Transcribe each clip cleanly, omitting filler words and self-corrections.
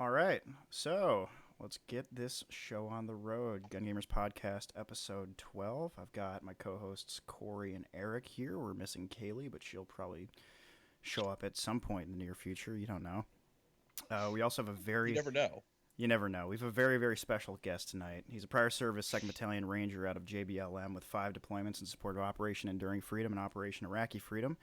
All right, so let's get this show on the road. Gun Gamers Podcast, episode 12. I've got my co hosts Cory and Eric here. We're missing Kaylee, but she'll probably show up at some point in the near future. You don't know. We also have a You very, never know. you never know. We have a very, very special guest tonight. He's a prior service 2nd Battalion Ranger out of JBLM with 5 deployments in support of Operation Enduring Freedom and Operation Iraqi Freedom.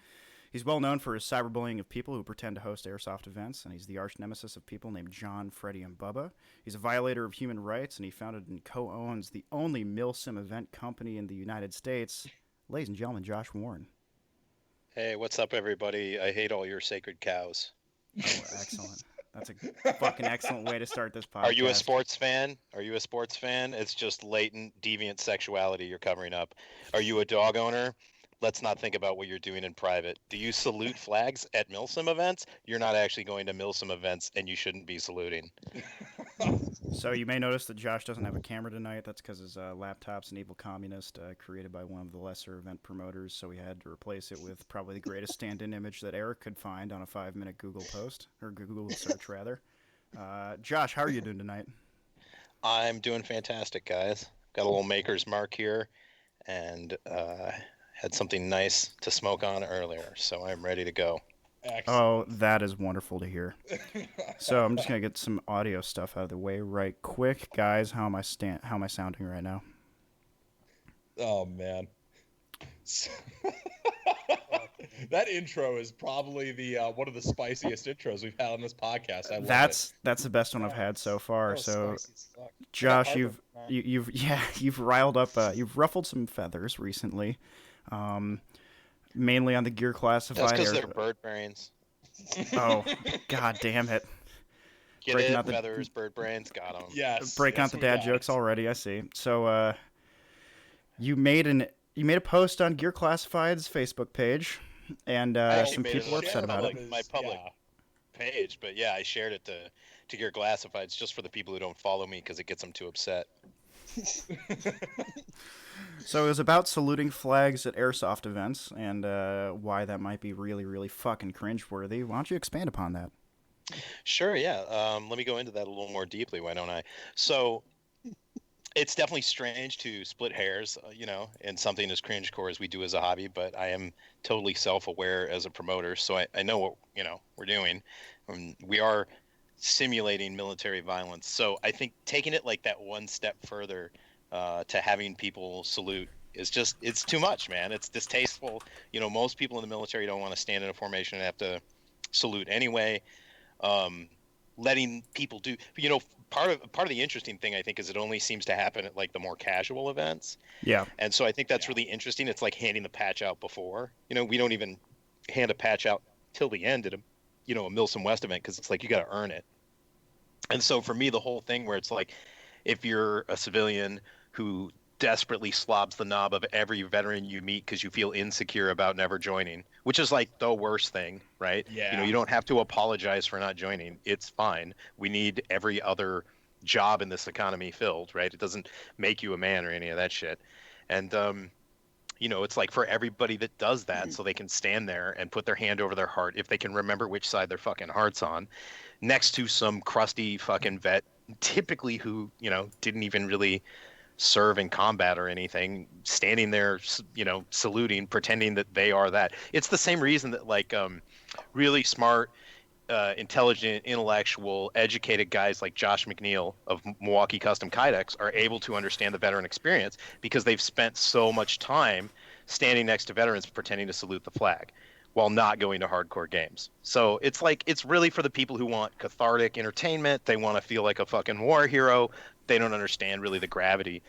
He's well known for his cyberbullying of people who pretend to host airsoft events, and he's the arch nemesis of people named John, Freddy, and Bubba. He's a violator of human rights, and he founded and co-owns the only milsim event company in the United States. Ladies and gentlemen, Josh Warren. Hey, what's up, everybody? I hate all your sacred cows. Oh, excellent. That's a fucking excellent way to start this podcast. Are you a sports fan? It's just latent, deviant sexuality you're covering up. Are you a dog owner? Let's not think about what you're doing in private. Do you salute flags at Milsim events? You're not actually going to Milsim events, and you shouldn't be saluting. So you may notice that Josh doesn't have a camera tonight. That's because his laptop's an evil communist created by one of the lesser event promoters, so we had to replace it with probably the greatest stand-in image that Eric could find on a 5-minute Google post, or Google search, rather. Josh, how are you doing tonight? I'm doing fantastic, guys. Got a little maker's mark here, and had something nice to smoke on earlier, so I'm ready to go. Excellent. Oh, that is wonderful to hear. So I'm just gonna get some audio stuff out of the way right quick, guys. How am I sounding right now? Oh man. That intro is probably the one of the spiciest intros we've had on this podcast. I love That's the best one I've had so far. it. So, Spicy as fuck. Josh, you've riled up, you've ruffled some feathers recently, mainly on the gear classified. That's because they're bird brains. Oh, god damn it! Get Breaking it? out the- Feathers, bird brains, got them. Yes. Breaking out the we dad got jokes it. already. I see. So, you made a post on Gear Classified's Facebook page, and I actually some made people it were on upset about it. Public- my public yeah. page, but yeah, I shared it to Gear Classifieds just for the people who don't follow me because it gets them too upset. So it was about saluting flags at airsoft events and why that might be really, really fucking cringeworthy. Why don't you expand upon that? Sure, yeah. Let me go into that a little more deeply. Why don't I? So it's definitely strange to split hairs, in something as cringecore as we do as a hobby, but I am totally self-aware as a promoter, so I know what, we're doing. We are simulating military violence. So I think taking it like that one step further to having people salute is just, it's too much, man. It's distasteful. Most people in the military don't want to stand in a formation and have to salute anyway. Letting people do, part of the interesting thing I think is it only seems to happen at like the more casual events. Yeah. And so I think that's really interesting. It's like handing the patch out before. We don't even hand a patch out till the end at a Milsom West event because it's like you got to earn it. And so for me, the whole thing where it's like, if you're a civilian who desperately slobs the knob of every veteran you meet because you feel insecure about never joining, which is like the worst thing, right? Yeah. You don't have to apologize for not joining. It's fine. We need every other job in this economy filled, right? It doesn't make you a man or any of that shit. And it's like for everybody that does that, so they can stand there and put their hand over their heart if they can remember which side their fucking heart's on, next to some crusty fucking vet, typically who, didn't even really serve in combat or anything, standing there, saluting, pretending that they are that. It's the same reason that like really smart, intelligent, intellectual, educated guys like Josh McNeil of Milwaukee Custom Kydex are able to understand the veteran experience because they've spent so much time standing next to veterans pretending to salute the flag while not going to hardcore games. So it's like, it's really for the people who want cathartic entertainment. They want to feel like a fucking war hero. They don't understand really the gravity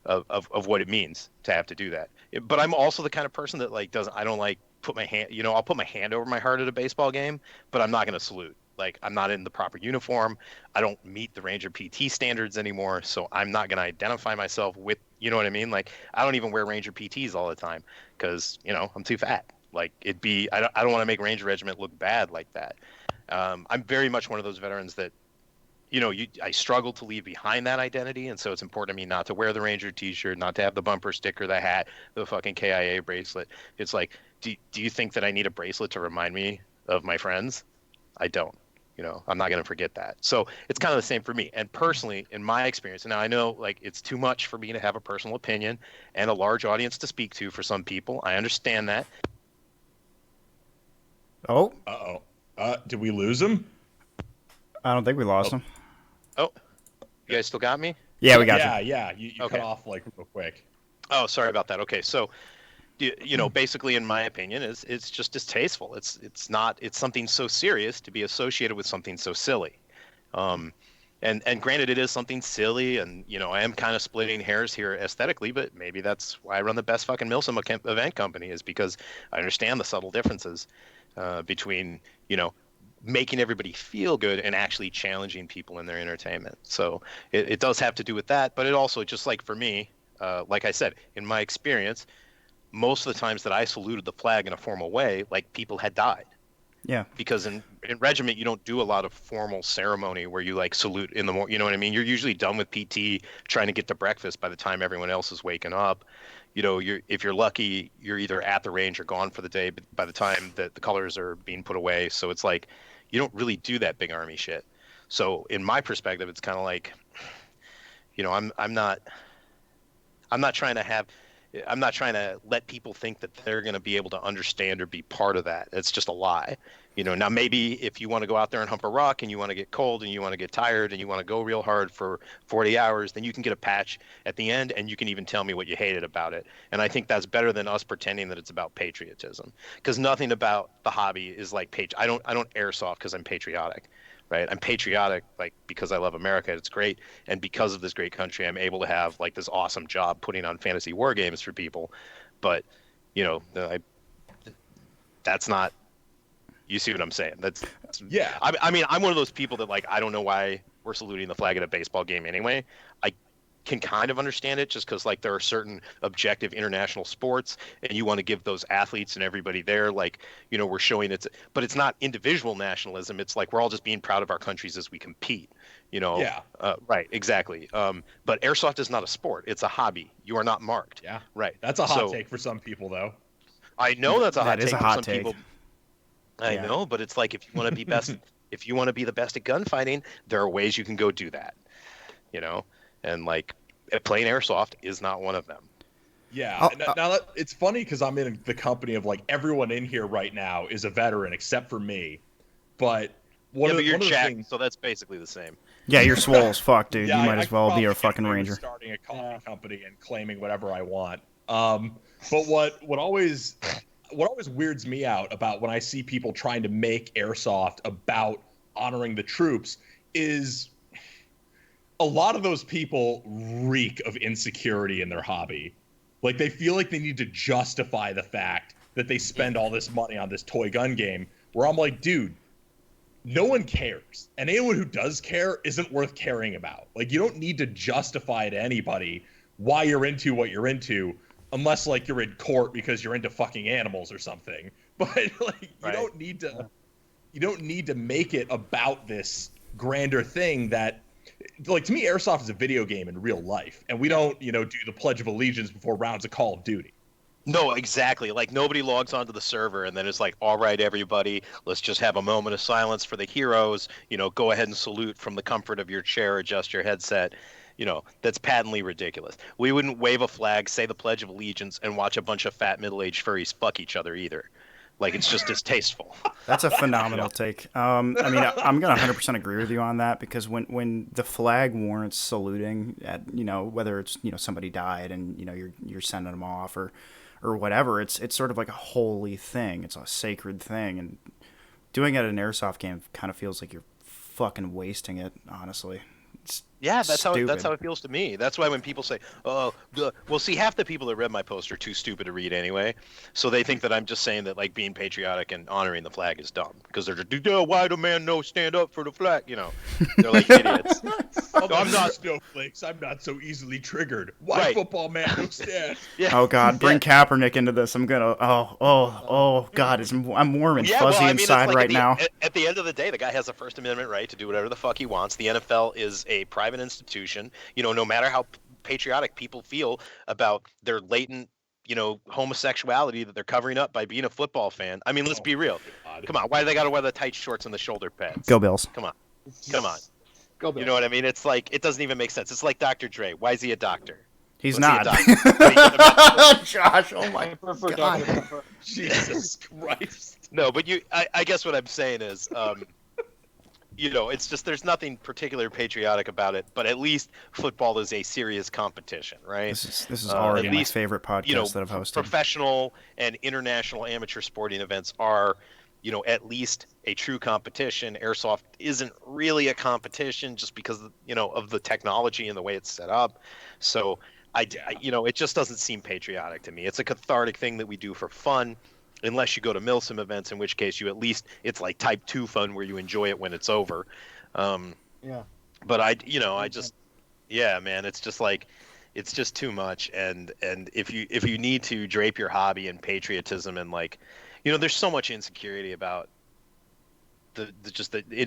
of what it means to have to do that. But I'm also the kind of person that like I don't like put my hand, I'll put my hand over my heart at a baseball game, but I'm not going to salute. Like, I'm not in the proper uniform. I don't meet the Ranger PT standards anymore, so I'm not going to identify myself with, you know what I mean? Like, I don't even wear Ranger PTs all the time because, I'm too fat. Like, I don't want to make Ranger Regiment look bad like that. I'm very much one of those veterans that, I struggle to leave behind that identity, and so it's important to me not to wear the Ranger T-shirt, not to have the bumper sticker, the hat, the fucking KIA bracelet. It's like, do you think that I need a bracelet to remind me of my friends? I don't. I'm not going to forget that. So it's kind of the same for me. And personally, in my experience, and now I know like it's too much for me to have a personal opinion and a large audience to speak to for some people. I understand that. Oh, Uh-oh. Did we lose him? I don't think we lost Oh. him. Oh, you guys still got me? Yeah, we got Yeah, you. yeah. You Okay. cut off like real quick. Oh, sorry about that. Okay, so basically, in my opinion, it's just distasteful. It's something so serious to be associated with something so silly. Um, and granted, it is something silly, and I am kind of splitting hairs here aesthetically, but maybe that's why I run the best fucking Milsim event company, is because I understand the subtle differences between making everybody feel good and actually challenging people in their entertainment. So it does have to do with that, but it also, just like for me, like I said, in my experience, most of the times that I saluted the flag in a formal way, like people had died. Yeah. Because in regiment, you don't do a lot of formal ceremony where you like salute in the morning. You know what I mean? You're usually done with PT, trying to get to breakfast by the time everyone else is waking up. If you're lucky, you're either at the range or gone for the day by the time that the colors are being put away. So it's like, you don't really do that big army shit. So in my perspective, it's kind of like, I'm not trying to have I'm not trying to let people think that they're going to be able to understand or be part of that. It's just a lie. Now maybe if you want to go out there and hump a rock and you want to get cold and you want to get tired and you want to go real hard for 40 hours, then you can get a patch at the end and you can even tell me what you hated about it. And I think that's better than us pretending that it's about patriotism, because nothing about the hobby is like I don't airsoft because I'm patriotic. Right? I'm patriotic like because I love America. It's great, and because of this great country, I'm able to have like this awesome job putting on fantasy war games for people. But that's not. You see what I'm saying? Yeah. I mean, I'm one of those people that like I don't know why we're saluting the flag at a baseball game anyway. I can kind of understand it just because like there are certain objective international sports and you want to give those athletes and everybody there like we're showing but it's not individual nationalism. It's like we're all just being proud of our countries as we compete. Yeah. Right, exactly. But airsoft is not a sport. It's a hobby. You are not marked. Yeah. Right. That's a hot take for some people, though. I know that's a hot That is take a for hot some take. people. I Yeah. know, but it's like if you want to be best if you want to be the best at gunfighting, there are ways you can go do that. And like playing airsoft is not one of them. Yeah. Now it's funny because I'm in the company of like everyone in here right now is a veteran except for me. But you're jacked, things... so that's basically the same. Yeah, you're swole as fuck, dude. Yeah, you might as well be a fucking away with ranger. starting a coffee company and claiming whatever I want. But what always weirds me out about when I see people trying to make airsoft about honoring the troops is a lot of those people reek of insecurity in their hobby. Like they feel like they need to justify the fact that they spend all this money on this toy gun game, where I'm like, dude, no one cares. And anyone who does care isn't worth caring about. Like you don't need to justify to anybody why you're into what you're into, unless like you're in court because you're into fucking animals or something. But like you don't need to make it about this grander thing that, like, to me, airsoft is a video game in real life, and we don't, do the Pledge of Allegiance before rounds of Call of Duty. No, exactly. Like nobody logs onto the server and then it's like, all right, everybody, let's just have a moment of silence for the heroes. Go ahead and salute from the comfort of your chair, adjust your headset. That's patently ridiculous. We wouldn't wave a flag, say the Pledge of Allegiance, and watch a bunch of fat middle-aged furries fuck each other either. Like it's just distasteful. That's a phenomenal take. I mean, I'm gonna 100% agree with you on that, because when the flag warrants saluting at whether it's somebody died and you're sending them off or whatever, it's sort of like a holy thing. It's a sacred thing, and doing it at an airsoft game kind of feels like you're fucking wasting it. Honestly, it's that's stupid. how it feels to me. That's why when people say, "Oh, well, see, half the people that read my post are too stupid to read anyway," so they think that I'm just saying that like being patriotic and honoring the flag is dumb, because they're just, why do man no stand up for the flag? They're like idiots. I'm not snowflakes. I'm not so easily triggered. Why football man no stand? Yeah. Oh God, bring Kaepernick into this. I'm gonna. Oh God, I'm warm and fuzzy inside right now. At the end of the day, the guy has a First Amendment right to do whatever the fuck he wants. The NFL is a private institution. No matter how patriotic people feel about their latent homosexuality that they're covering up by being a football fan. I mean, let's be real. God. Come on, why do they got to wear the tight shorts and the shoulder pads? Go Bills. Come on, come on. Go Bills. You know what I mean? It's like it doesn't even make sense. It's like Dr. Dre. Why is he a doctor? He's Was he a not. doctor? Wait, you're the Josh, oh my Pepper, God. Dr. Pepper. Jesus Christ. No, but I guess what I'm saying is, it's just there's nothing particularly patriotic about it. But at least football is a serious competition, right? This is already at my least, favorite podcast that I've hosted. Professional and international amateur sporting events are, at least a true competition. Airsoft isn't really a competition just because, of the technology and the way it's set up. So it just doesn't seem patriotic to me. It's a cathartic thing that we do for fun, unless you go to milsim events, in which case it's like type 2 fun where you enjoy it when it's over. Yeah. But yeah, man, it's just like, it's just too much. And if you need to drape your hobby in patriotism and like, there's so much insecurity about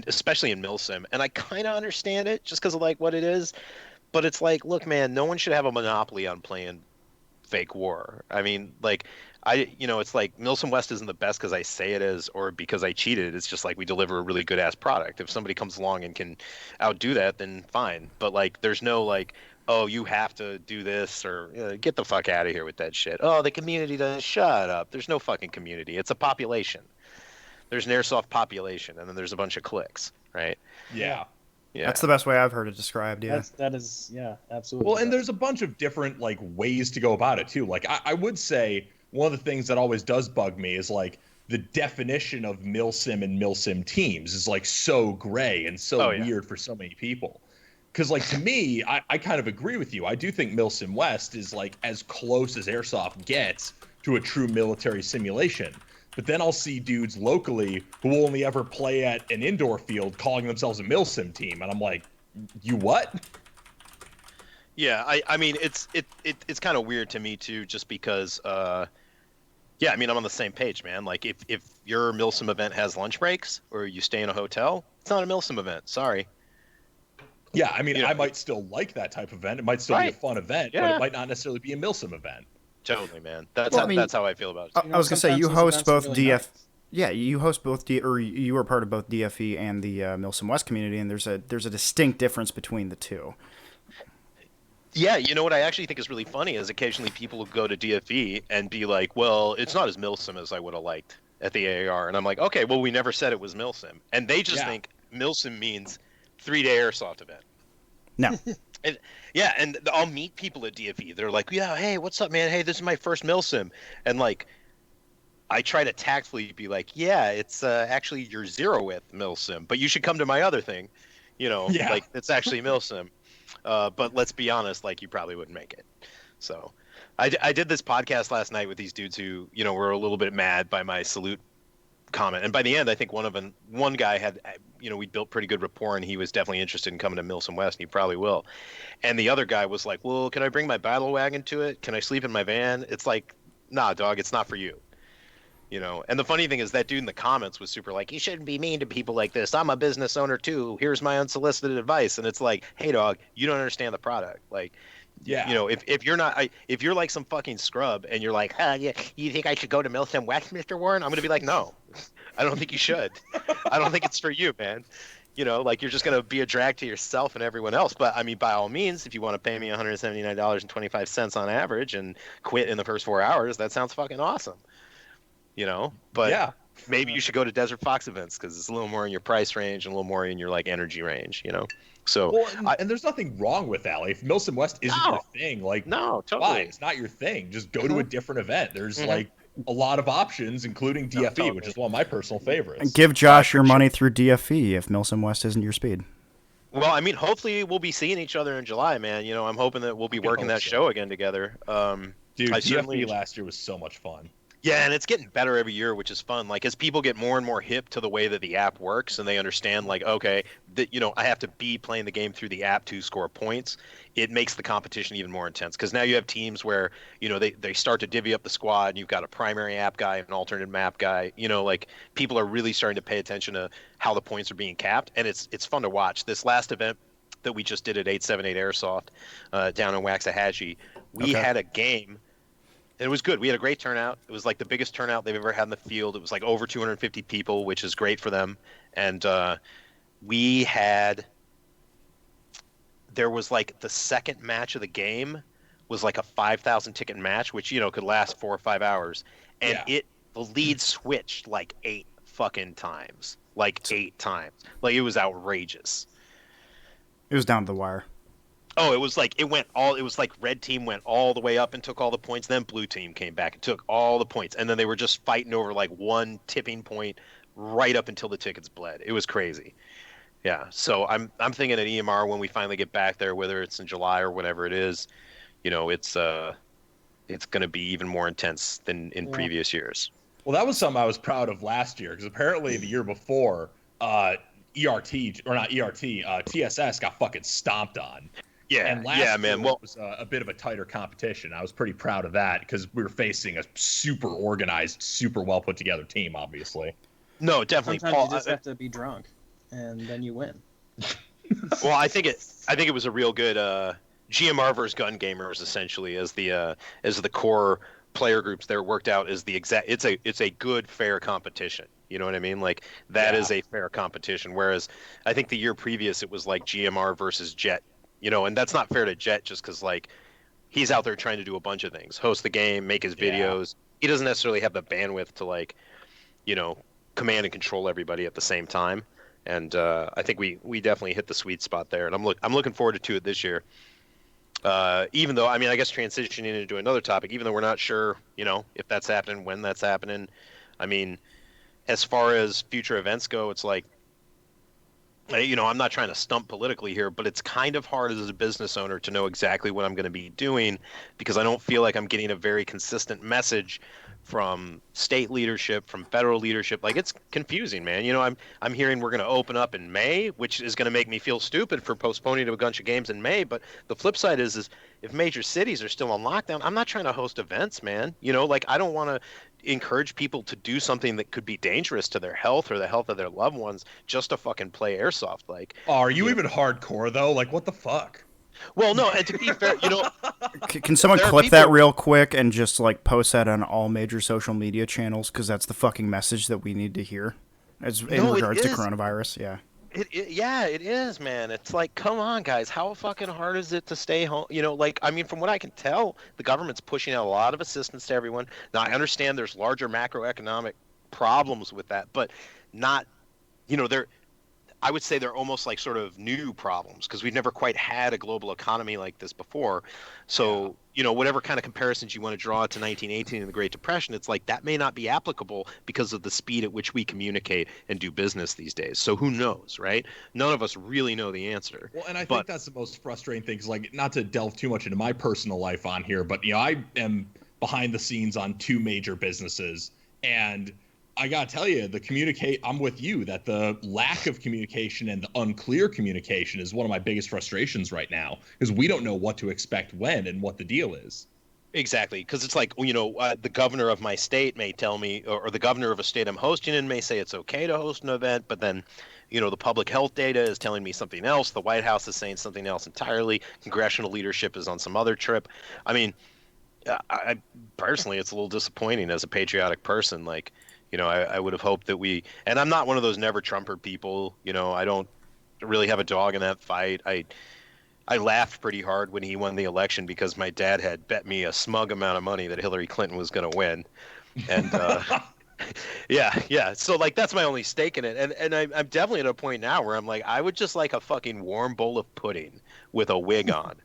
especially in milsim, and I kind of understand it just because of like what it is. But it's like, look, man, no one should have a monopoly on playing fake war. I mean, like, it's like Milsim West isn't the best because I say it is or because I cheated. It's just like we deliver a really good ass product. If somebody comes along and can outdo that, then fine. But like, there's no like, oh, you have to do this or get the fuck out of here with that shit. Oh, the community doesn't. Shut up. There's no fucking community. It's a population. There's an airsoft population, and then there's a bunch of cliques, right? Yeah. Yeah. That's the best way I've heard it described. Yeah. That is, absolutely. Well, and there's a bunch of different like ways to go about it too. Like I would say one of the things that always does bug me is like the definition of milsim and milsim teams is like so gray and so weird for so many people. Because like to me, I kind of agree with you. I do think Milsim West is like as close as airsoft gets to a true military simulation. But then I'll see dudes locally who only ever play at an indoor field calling themselves a milsim team, and I'm like, you what? Yeah, I mean it's kind of weird to me too, just because yeah, I mean I'm on the same page, man. Like if your milsim event has lunch breaks or you stay in a hotel, it's not a milsim event. Sorry. Yeah, I mean I might still like that type of event. It might still be a fun event, but it might not necessarily be a milsim event. Totally, man. That's how I feel about it. I was gonna say you host both really DF. nice. Yeah, you host both or you are part of both DFE and the Milsim West community, and there's a distinct difference between the two. Yeah, you know what I actually think is really funny is occasionally people will go to DFE and be like, well, it's not as milsim as I would have liked at the AAR. And I'm like, okay, well, we never said it was milsim. And they just think milsim means 3-day airsoft event. No. And I'll meet people at DFE. They're like, yeah, hey, what's up, man? Hey, this is my first milsim. And like, I try to tactfully be like, yeah, it's actually your 0th milsim, but you should come to my other thing. Like it's actually milsim. But let's be honest, like you probably wouldn't make it. So I did this podcast last night with these dudes who, were a little bit mad by my salute comment. And by the end, I think one guy had, we built pretty good rapport and he was definitely interested in coming to Milsim West and he probably will. And the other guy was like, well, can I bring my battle wagon to it? Can I sleep in my van? It's like, nah, dog, it's not for you. And the funny thing is that dude in the comments was super like, you shouldn't be mean to people like this. I'm a business owner too. Here's my unsolicited advice. And it's like, hey dog, you don't understand the product. Like, if you're like some fucking scrub and you're like, yeah, you think I should go to Milsim West, Mr. Warren? I'm going to be like, no, I don't think you should. I don't think it's for you, man. Like you're just going to be a drag to yourself and everyone else. But I mean, by all means, if you want to pay me $179.25 on average and quit in the first 4 hours, that sounds fucking awesome. But maybe you should go to Desert Fox events because it's a little more in your price range and a little more in your like energy range, So and there's nothing wrong with that. Like, if Milsim West isn't your thing, like no, totally, fine, it's not your thing. Just go to a different event. There's like a lot of options, including DFE, which is one of my personal favorites. And give Josh your money through DFE if Milsim West isn't your speed. Well, I mean, hopefully we'll be seeing each other in July, man. I'm hoping that we'll be working that show again together. Dude, DFE last year was so much fun. Yeah, and it's getting better every year, which is fun. Like as people get more and more hip to the way that the app works, and they understand, like, okay, that I have to be playing the game through the app to score points. It makes the competition even more intense because now you have teams where they start to divvy up the squad, and you've got a primary app guy, an alternate map guy. Like people are really starting to pay attention to how the points are being capped, and it's fun to watch. This last event that we just did at 878 Airsoft down in Waxahachie, we had a game It was good. We had a great turnout. It was like the biggest turnout they've ever had in the field. It was like over 250 people, which is great for them. And we had there was like the second match of the game was like a 5,000 ticket match, which could last 4 or 5 hours, and the lead switched like 8 fucking times, like 8 times, like it was outrageous. It was down to the wire. Oh, it was like it was like red team went all the way up and took all the points, then blue team came back and took all the points, and then they were just fighting over like one tipping point right up until the tickets bled. It was crazy. Yeah, so I'm thinking at EMR when we finally get back there, whether it's in July or whatever it is, it's going to be even more intense than in previous years. Well, that was something I was proud of last year because apparently the year before, ERT or not ERT, TSS got fucking stomped on. Yeah, and last year it was a bit of a tighter competition. I was pretty proud of that because we were facing a super organized, super well put together team. Obviously, no, definitely. Sometimes Paul, you just have to be drunk, and then you win. Well, I think it was a real good GMR versus Gun Gamers essentially as the core player groups there worked out as the exact. It's a good fair competition. You know what I mean? Like that is a fair competition. Whereas I think the year previous it was like GMR versus Jet. And that's not fair to Jet just because like he's out there trying to do a bunch of things, host the game, make his videos. He doesn't necessarily have the bandwidth to like, command and control everybody at the same time. And I think we definitely hit the sweet spot there. And I'm looking forward to it this year. Even though, I mean, I guess transitioning into another topic, even though we're not sure, if that's happening, when that's happening. I mean, as far as future events go, it's like, I'm not trying to stump politically here, but it's kind of hard as a business owner to know exactly what I'm going to be doing because I don't feel like I'm getting a very consistent message from state leadership, from federal leadership. Like it's confusing, man. I'm hearing we're going to open up in May, which is going to make me feel stupid for postponing a bunch of games in May. But the flip side is if major cities are still on lockdown, I'm not trying to host events, man. Like I don't want to encourage people to do something that could be dangerous to their health or the health of their loved ones just to fucking play airsoft. Like, are you even hardcore though? Like, what the fuck? Well, no, and to be fair, Can someone clip that real quick and just like post that on all major social media channels because that's the fucking message that we need to hear in regards to coronavirus. Yeah. It is, man. It's like, come on, guys. How fucking hard is it to stay home? I mean, from what I can tell, the government's pushing out a lot of assistance to everyone. Now, I understand there's larger macroeconomic problems with that, but not, I would say they're almost like sort of new problems because we've never quite had a global economy like this before. So, whatever kind of comparisons you want to draw to 1918 and the Great Depression, it's like that may not be applicable because of the speed at which we communicate and do business these days. So who knows, right? None of us really know the answer. Well, and I think that's the most frustrating thing. Like, not to delve too much into my personal life on here, but, I am behind the scenes on 2 major businesses, and I gotta tell you, I'm with you that the lack of communication and the unclear communication is one of my biggest frustrations right now because we don't know what to expect when and what the deal is. Exactly, because it's like, the governor of my state may tell me, or the governor of a state I'm hosting in may say it's okay to host an event, but then, the public health data is telling me something else. The White House is saying something else entirely. Congressional leadership is on some other trip. I mean, I personally, it's a little disappointing as a patriotic person, like. I would have hoped that and I'm not one of those never Trumper people. I don't really have a dog in that fight. I laughed pretty hard when he won the election because my dad had bet me a smug amount of money that Hillary Clinton was going to win. And yeah. So like, that's my only stake in it. And I'm definitely at a point now where I'm like, I would just like a fucking warm bowl of pudding with a wig on,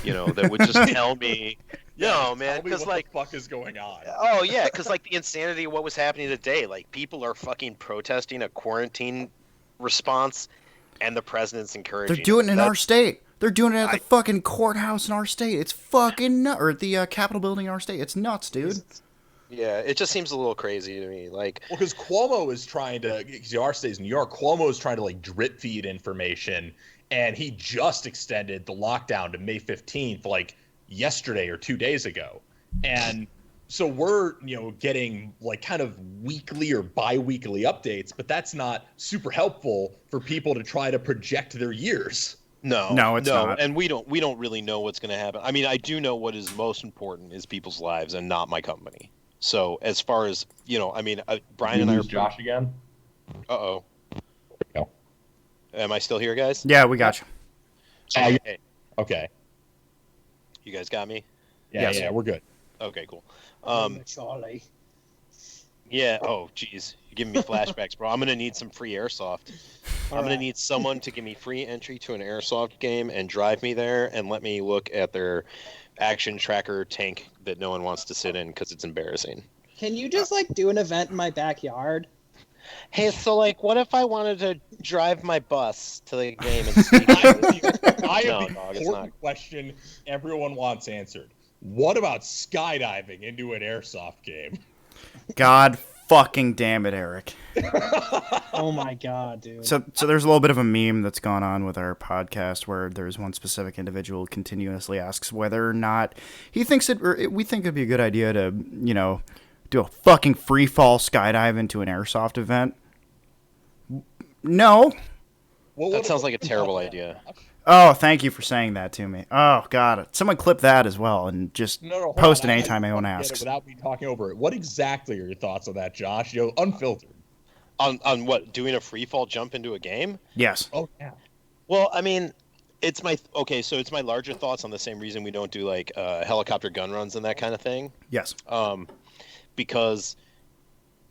that would just tell me, no, man, because like, what the fuck is going on? Oh yeah, because like the insanity of what was happening today, like people are fucking protesting a quarantine response, and the president's encouraging. They're doing it in our state. They're doing it at the fucking courthouse in our state. It's fucking nuts. Or the Capitol building in our state. It's nuts, dude. Yeah, it just seems a little crazy to me. Like, well, because Cuomo is trying to, because our state is New York. Cuomo is trying to like drip feed information, and he just extended the lockdown to May 15th, like yesterday or 2 days ago. And so we're, getting like kind of weekly or bi-weekly updates, but that's not super helpful for people to try to project their years. No, it's not. and we don't really know what's going to happen. I mean, I do know what is most important is people's lives and not my company. So as far as I mean, Brian and I are Josh again. Uh-oh. No. Am I still here, guys? Yeah, we got you. Okay. Okay. You guys got me? Yeah, Yes. yeah, we're good. Okay, cool. Charlie. Yeah. Oh, geez, you're giving me flashbacks, bro. I'm gonna need some free airsoft. I'm gonna need someone to give me free entry to an airsoft game and drive me there and let me look at their action tracker tank that no one wants to sit in because it's embarrassing. Can you just do an event in my backyard? Hey, so what if I wanted to drive my bus to the game and sneak in? I have No, the dog, it's important question everyone wants answered. What about skydiving into an airsoft game? God fucking damn it, Eric. Oh my god, dude. So there's a little bit of a meme that's gone on with our podcast where there's one specific individual who continuously asks whether or not he thinks we think it'd be a good idea to, do a fucking free fall skydive into an airsoft event. No. That sounds like a terrible idea. Oh, thank you for saying that to me. Oh, God. Someone clip that as well and just post it anytime anyone asks. Without me talking over it, what exactly are your thoughts on that, Josh? Unfiltered. On what? Doing a free fall jump into a game? Yes. Oh, yeah. Well, I mean, it's my larger thoughts on the same reason we don't do helicopter gun runs and that kind of thing. Yes. Because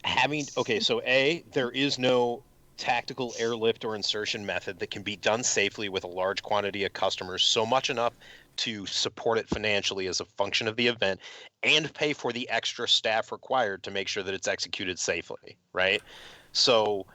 there is no tactical airlift or insertion method that can be done safely with a large quantity of customers, so much enough to support it financially as a function of the event and pay for the extra staff required to make sure that it's executed safely, right? So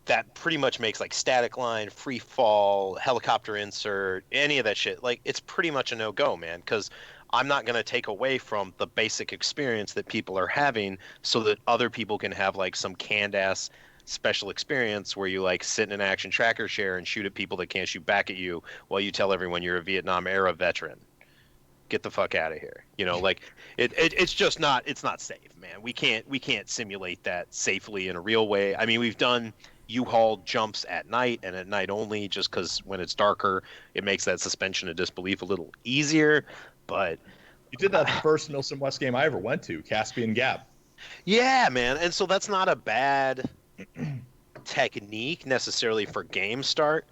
that pretty much makes static line, free fall, helicopter insert, any of that shit. It's pretty much a no-go, man, because I'm not going to take away from the basic experience that people are having so that other people can have some canned ass special experience where you sit in an action tracker chair and shoot at people that can't shoot back at you while you tell everyone you're a Vietnam era veteran. Get the fuck out of here. It's just not, it's not safe, man. We can't simulate that safely in a real way. I mean, we've done U-Haul jumps at night and at night only just because when it's darker, it makes that suspension of disbelief a little easier. But you did that first Milsom West game I ever went to, Caspian Gap. Yeah, man. And so that's not a bad technique necessarily for game start,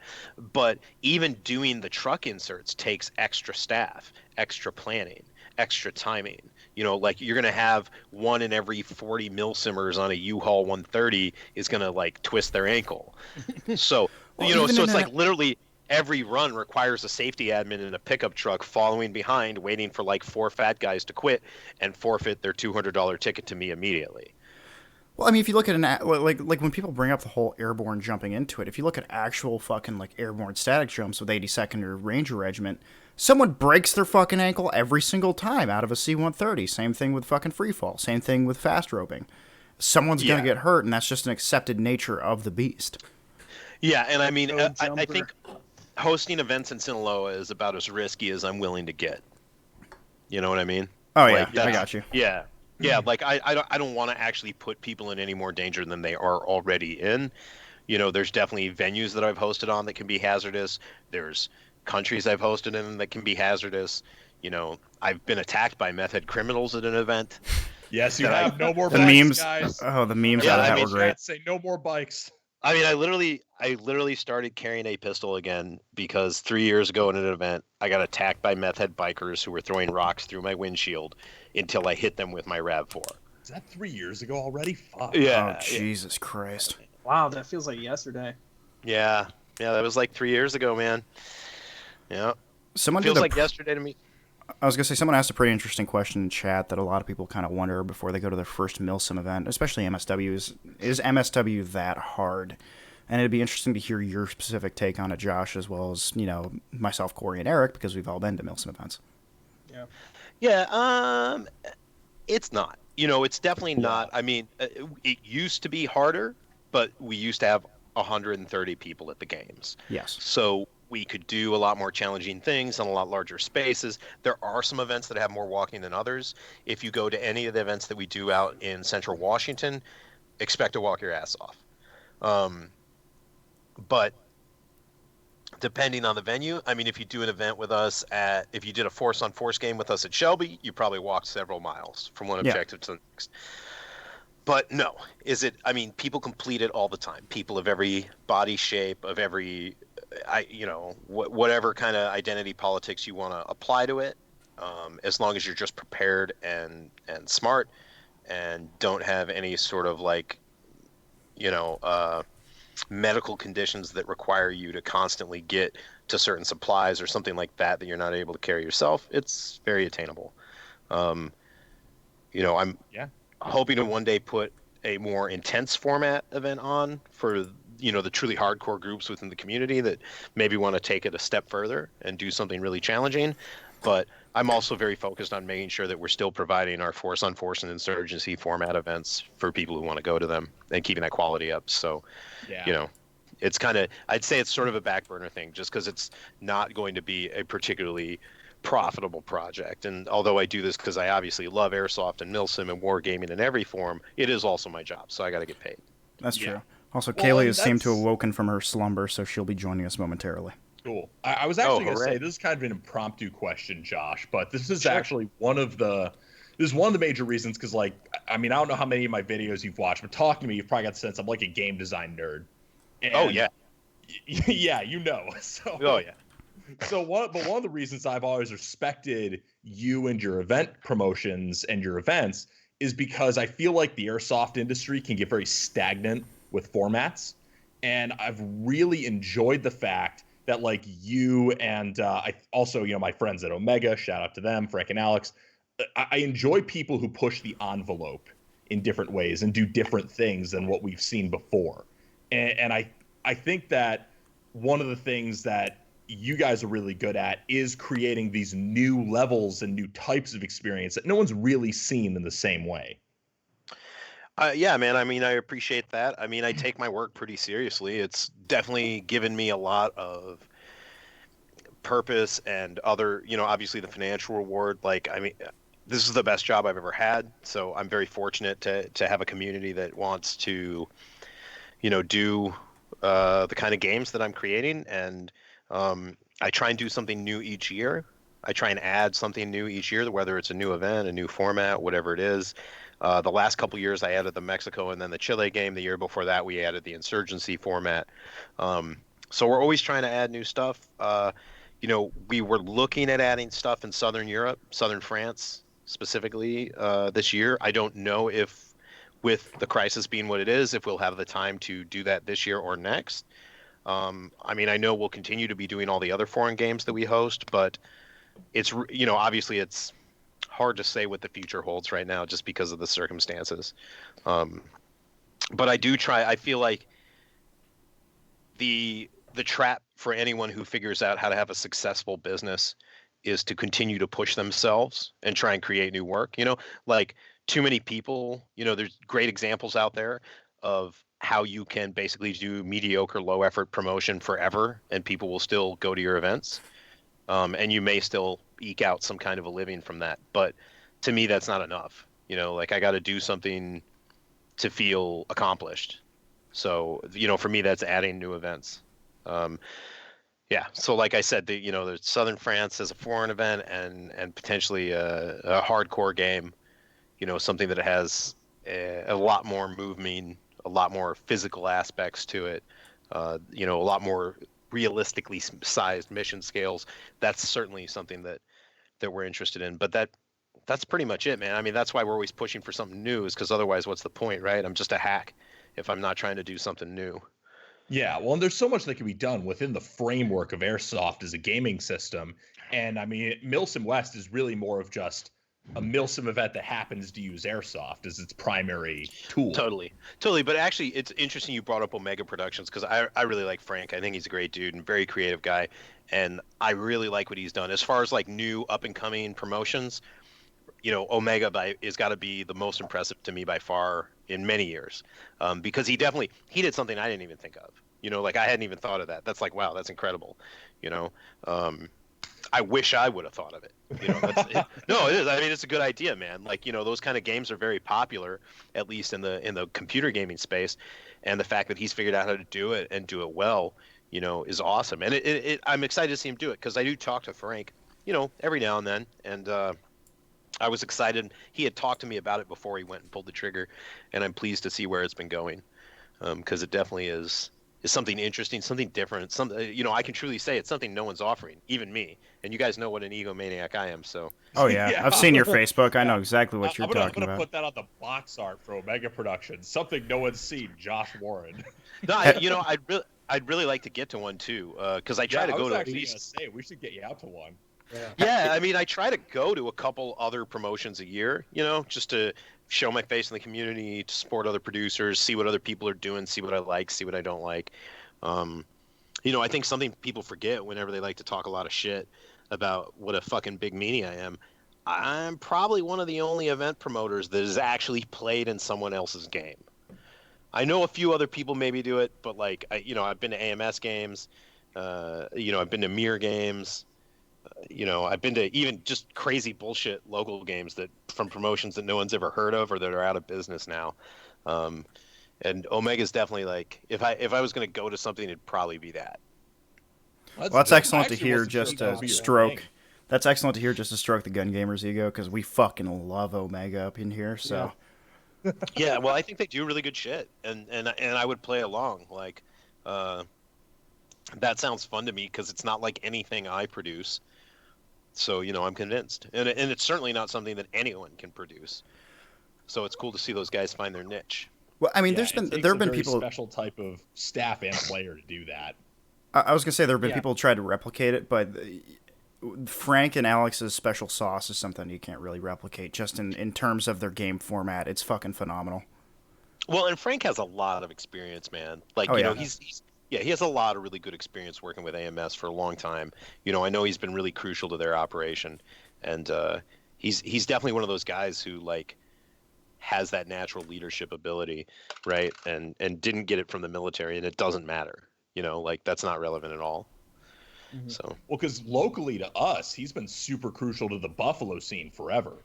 but even doing the truck inserts takes extra staff, extra planning, extra timing. You're going to have one in every 40 milsimmers on a U-Haul 130 is going to twist their ankle. So, so it's literally every run requires a safety admin in a pickup truck following behind, waiting for 4 fat guys to quit and forfeit their $200 ticket to me immediately. Well, I mean, if you look at when people bring up the whole airborne jumping into it, if you look at actual fucking airborne static jumps with 82nd or Ranger Regiment, someone breaks their fucking ankle every single time out of a C-130. Same thing with fucking free fall. Same thing with fast roping. Someone's gonna get hurt, and that's just an accepted nature of the beast. Yeah, and I mean, I think hosting events in Sinaloa is about as risky as I'm willing to get. You know what I mean? Oh yeah, I got you. Yeah. Yeah, I don't want to actually put people in any more danger than they are already in. There's definitely venues that I've hosted on that can be hazardous. There's countries I've hosted in that can be hazardous. I've been attacked by meth head criminals at an event. Yes, you have. No more the bikes, memes, guys. Oh, the memes out of that were great. Say no more bikes. I mean, I literally started carrying a pistol again because 3 years ago in an event, I got attacked by meth head bikers who were throwing rocks through my windshield until I hit them with my RAV4. Is that 3 years ago already? Fuck. Yeah. Oh, Jesus Christ. Wow, that feels like yesterday. Yeah. Yeah, that was 3 years ago, man. Yeah. Someone feels like yesterday to me. I was going to say, someone asked a pretty interesting question in chat that a lot of people kind of wonder before they go to their first Milsim event, especially MSW. Is MSW that hard? And it'd be interesting to hear your specific take on it, Josh, as well as, myself, Cory, and Eric, because we've all been to Milsim events. Yeah. Yeah, it's not. It's definitely not. I mean, it used to be harder, but we used to have 130 people at the games. Yes. So we could do a lot more challenging things in a lot larger spaces. There are some events that have more walking than others. If you go to any of the events that we do out in Central Washington, expect to walk your ass off. But depending on the venue. I mean, if you do an event with us if you did a force on force game with us at Shelby, you probably walked several miles from one Yeah. objective to the next. But no, I mean, people complete it all the time. People of every body shape, of every, whatever kind of identity politics you want to apply to it, as long as you're just prepared and smart and don't have any sort of like, medical conditions that require you to constantly get to certain supplies or something like that you're not able to carry yourself. It's very attainable. I'm hoping to one day put a more intense format event on for the truly hardcore groups within the community that maybe want to take it a step further and do something really challenging. But I'm also very focused on making sure that we're still providing our force on force and insurgency format events for people who want to go to them and keeping that quality up. So it's kind of, I'd say it's sort of a back burner thing just because it's not going to be a particularly profitable project. And although I do this because I obviously love airsoft and milsim and wargaming in every form, it is also my job, so I got to get paid. That's Yeah. true. Also, Well, Kaylee and has seemed to have that's- awoken from her slumber, so she'll be joining us momentarily. Cool. I was actually going to hooray. say this is kind of an impromptu question, Josh, but this is Sure. actually one of the major reasons because, like, I mean, I don't know how many of my videos you've watched, but talking to me, you've probably got the sense I'm like a game design nerd. Oh, yeah. Yeah, you know. So. Oh, yeah. So one of the reasons I've always respected you and your event promotions and your events is because I feel like the airsoft industry can get very stagnant with formats, and I've really enjoyed the fact that like you and I also my friends at Omega, shout out to them, Frank and Alex. I enjoy people who push the envelope in different ways and do different things than what we've seen before, and I think that one of the things that you guys are really good at is creating these new levels and new types of experience that no one's really seen in the same way. Yeah, man. I mean, I appreciate that. I mean, I take my work pretty seriously. It's definitely given me a lot of purpose and other, obviously the financial reward. Like, I mean, this is the best job I've ever had. So I'm very fortunate to have a community that wants to, do the kind of games that I'm creating. And I try and do something new each year. I try and add something new each year, whether it's a new event, a new format, whatever it is. The last couple years, I added the Mexico and then the Chile game. The year before that, we added the insurgency format. So we're always trying to add new stuff. We were looking at adding stuff in Southern Europe, Southern France specifically this year. I don't know if, with the crisis being what it is, if we'll have the time to do that this year or next. I mean, I know we'll continue to be doing all the other foreign games that we host, but it's, obviously it's hard to say what the future holds right now just because of the circumstances. But I do try. I feel like the trap for anyone who figures out how to have a successful business is to continue to push themselves and try and create new work. Like too many people, there's great examples out there of how you can basically do mediocre, low effort promotion forever and people will still go to your events. And you may still eke out some kind of a living from that. But to me, that's not enough. Like I got to do something to feel accomplished. So, for me, that's adding new events. Yeah. So like I said, there's Southern France as a foreign event and potentially a hardcore game, something that has a lot more moving, a lot more physical aspects to it, a lot more realistically sized mission scales. That's certainly something that we're interested in. But that's pretty much it, man. I mean, that's why we're always pushing for something new, is because otherwise, what's the point, right? I'm just a hack if I'm not trying to do something new. Yeah, well, and there's so much that can be done within the framework of airsoft as a gaming system. And I mean, Milsim West is really more of just a Milsim event that happens to use airsoft as its primary tool. Totally. But actually, it's interesting you brought up Omega Productions because I really like Frank. I think he's a great dude and very creative guy. And I really like what he's done. As far as like new up and coming promotions, Omega is got to be the most impressive to me by far in many years, because he did something I didn't even think of. Like I hadn't even thought of that. That's like, wow, that's incredible. I wish I would have thought of it. No, it is. I mean, it's a good idea, man. Like, those kind of games are very popular, at least in the computer gaming space, and the fact that he's figured out how to do it and do it well, is awesome. And I'm excited to see him do it because I do talk to Frank, every now and then. And I was excited. He had talked to me about it before he went and pulled the trigger, and I'm pleased to see where it's been going, because it definitely is something interesting, something different. Something, I can truly say it's something no one's offering, even me. And you guys know what an egomaniac I am, so. Oh yeah, Yeah. I've seen your Facebook. I know exactly what you're I'm talking gonna about. put that on the box art for Omega Productions. Something no one's seen. Josh Warren. No, I'd really like to get to one too, because I try to go to at least. Say we should get you out to one. Yeah, I mean, I try to go to a couple other promotions a year, just to show my face in the community, to support other producers, see what other people are doing, see what I like, see what I don't like. I think something people forget whenever they like to talk a lot of shit about what a fucking big meanie I am. I'm probably one of the only event promoters that has actually played in someone else's game. I know a few other people maybe do it, but I've been to AMS games, I've been to Mir games. I've been to even just crazy bullshit local games that from promotions that no one's ever heard of or that are out of business now. And Omega's definitely if I was going to go to something, it'd probably be that. Well, that's excellent to hear. Just a stroke. That's excellent to hear. Just to stroke the Gun Gamers ego, because we fucking love Omega up in here. So. Yeah, well, I think they do really good shit, and I would play along. That sounds fun to me because it's not like anything I produce. So I'm convinced, and it's certainly not something that anyone can produce. So it's cool to see those guys find their niche. Well, I mean, there have been people special type of staff and player to do that. I was gonna say there have been people who tried to replicate it, but Frank and Alex's special sauce is something you can't really replicate. Just in terms of their game format, it's fucking phenomenal. Well, and Frank has a lot of experience, man. He has a lot of really good experience working with AMS for a long time. I know he's been really crucial to their operation, and he's definitely one of those guys who has that natural leadership ability, right? And didn't get it from the military, and it doesn't matter. That's not relevant at all. Mm-hmm. So because locally to us, he's been super crucial to the Buffalo scene forever.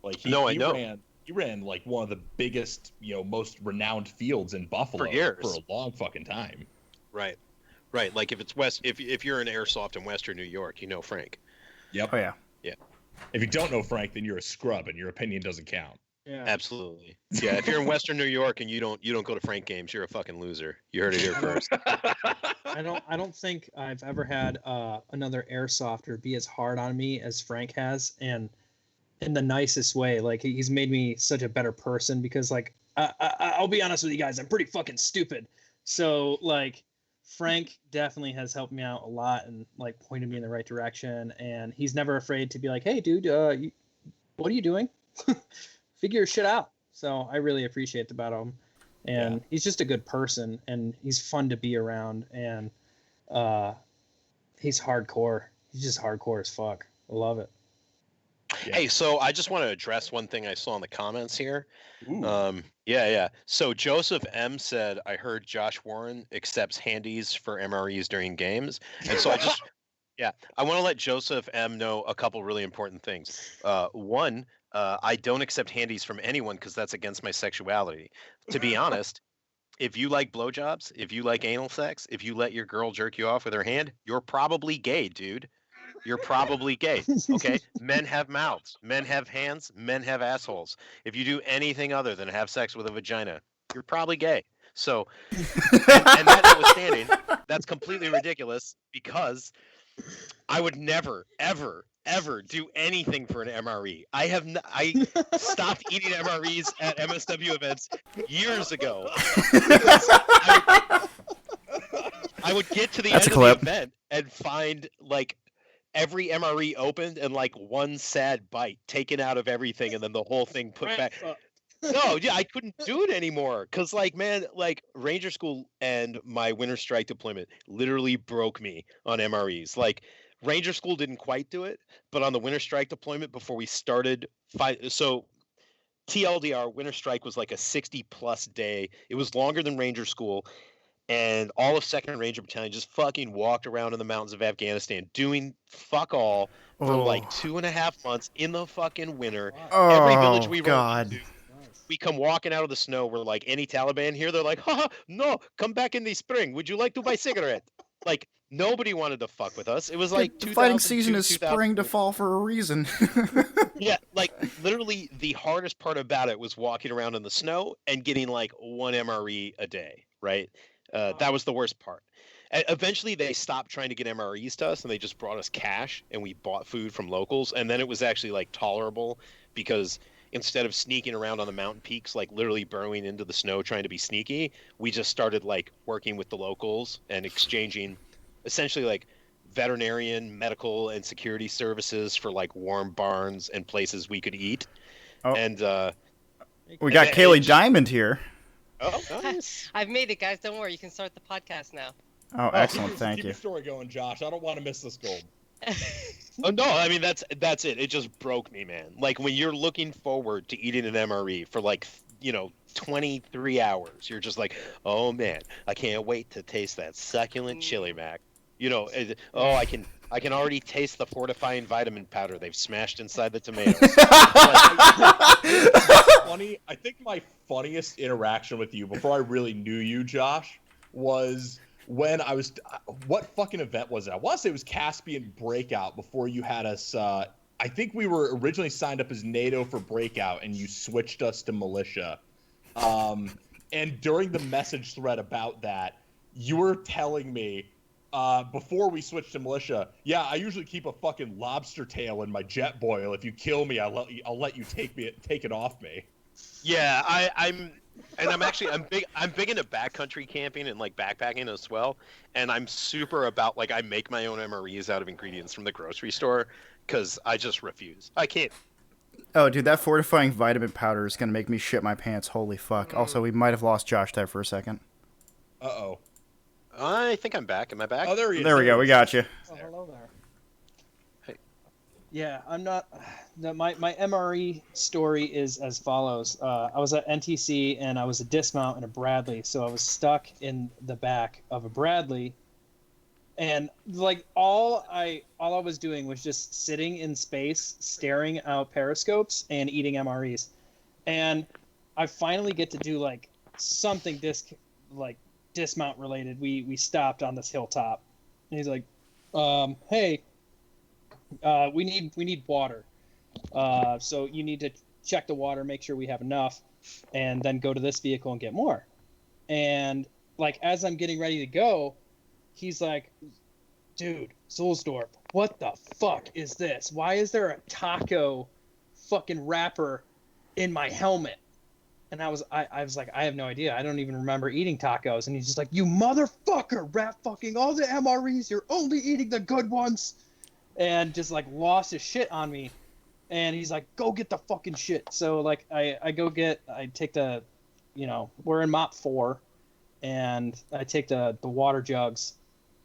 He ran one of the biggest, most renowned fields in Buffalo for years, for a long fucking time. Right. If it's if you're in airsoft in Western New York, Frank. Yep. Oh yeah. Yeah. If you don't know Frank, then you're a scrub, and your opinion doesn't count. Yeah. Absolutely. Yeah. If you're in Western New York and you don't go to Frank games, you're a fucking loser. You heard it here first. I don't think I've ever had another airsofter be as hard on me as Frank has, and in the nicest way. He's made me such a better person because I'll be honest with you guys, I'm pretty fucking stupid. So Frank definitely has helped me out a lot and pointed me in the right direction, and he's never afraid to be like, hey dude, what are you doing? Figure your shit out. So I really appreciate that about him, and he's just a good person, and he's fun to be around, and he's hardcore. He's just hardcore as fuck. I love it. Yeah. Hey, so I just want to address one thing I saw in the comments here. Ooh. Yeah. So Joseph M said, I heard Josh Warren accepts handies for MREs during games. And so I want to let Joseph M know a couple really important things. One, I don't accept handies from anyone because that's against my sexuality. To be honest, if you like blowjobs, if you like anal sex, if you let your girl jerk you off with her hand, you're probably gay, dude. You're probably gay, okay? Men have mouths. Men have hands. Men have assholes. If you do anything other than have sex with a vagina, you're probably gay. So, and that notwithstanding, that's completely ridiculous because I would never, ever, ever do anything for an MRE. I stopped eating MREs at MSW events years ago. I would get to the end of the event and find every MRE opened and one sad bite taken out of everything and then the whole thing put back. No, yeah, I couldn't do it anymore because Ranger School and my Winter Strike deployment literally broke me on MREs. Ranger School didn't quite do it, but on the Winter Strike deployment before we started so TLDR, Winter Strike was a 60+ day. It was longer than Ranger School. And all of 2nd Ranger Battalion just fucking walked around in the mountains of Afghanistan doing fuck all for 2.5 months in the fucking winter. Oh, every village we God. rolled into, we come walking out of the snow. We're like, any Taliban here? They're like, haha, no, come back in the spring. Would you like to buy cigarette? Like, nobody wanted to fuck with us. It was like The fighting 2002, season is spring to 2003. fall for a reason. Yeah, like literally the hardest part about it was walking around in the snow and getting like 1 MRE a day, right? That was the worst part. Eventually, they stopped trying to get MREs to us and they just brought us cash and we bought food from locals. And then it was actually like tolerable because instead of sneaking around on the mountain peaks, like literally burrowing into the snow trying to be sneaky, we just started like working with the locals and exchanging essentially like veterinarian, medical, and security services for like warm barns and places we could eat. Oh. And We got Kaylee Diamond here. oh, nice. I've made it, guys. Don't worry. You can start the podcast now. Oh, excellent. Thank Keep you. the story going, Josh. I don't want to miss this gold. Oh no, I mean that's it. It just broke me, man. Like when you're looking forward to eating an MRE for like 23 hours, you're just like, oh man, I can't wait to taste that succulent chili mac. I can already taste the fortifying vitamin powder they've smashed inside the tomatoes. Funny. I think my funniest interaction with you before I really knew you, Josh, was when I was. What fucking event was it? I want to say it was Caspian Breakout before you had us. I think we were originally signed up as NATO for Breakout, and you switched us to Militia. And during the message thread about that, you were telling me. Before we switched to Militia, yeah, I usually keep a fucking lobster tail in my jet boil. If you kill me, I'll let you take it off me. Yeah, I'm big into backcountry camping and like backpacking as well. And I'm super about like I make my own MREs out of ingredients from the grocery store because I just refuse. I can't. Oh, dude, that fortifying vitamin powder is gonna make me shit my pants. Holy fuck! Also, we might have lost Josh there for a second. Uh-oh. I think I'm back. Am I back? Oh, there he is. There we go. We got you. Oh, hello there. Hey. Yeah, I'm not. My MRE story is as follows. I was at NTC and I was a dismount in a Bradley, so I was stuck in the back of a Bradley, and like all I was doing was just sitting in space, staring out periscopes and eating MREs, and I finally get to do like something dismount related. We stopped on this hilltop and he's like, hey, we need water, so you need to check the water, make sure we have enough, and then go to this vehicle and get more. And like as I'm getting ready to go, he's like, dude, Zulsdorf, what the fuck is this? Why is there a taco fucking wrapper in my helmet? And I was like, I have no idea. I don't even remember eating tacos. And he's just like, you motherfucker, rat fucking all the MREs. You're only eating the good ones. And just like lost his shit on me. And he's like, go get the fucking shit. So like I take the, we're in mop 4. And I take the water jugs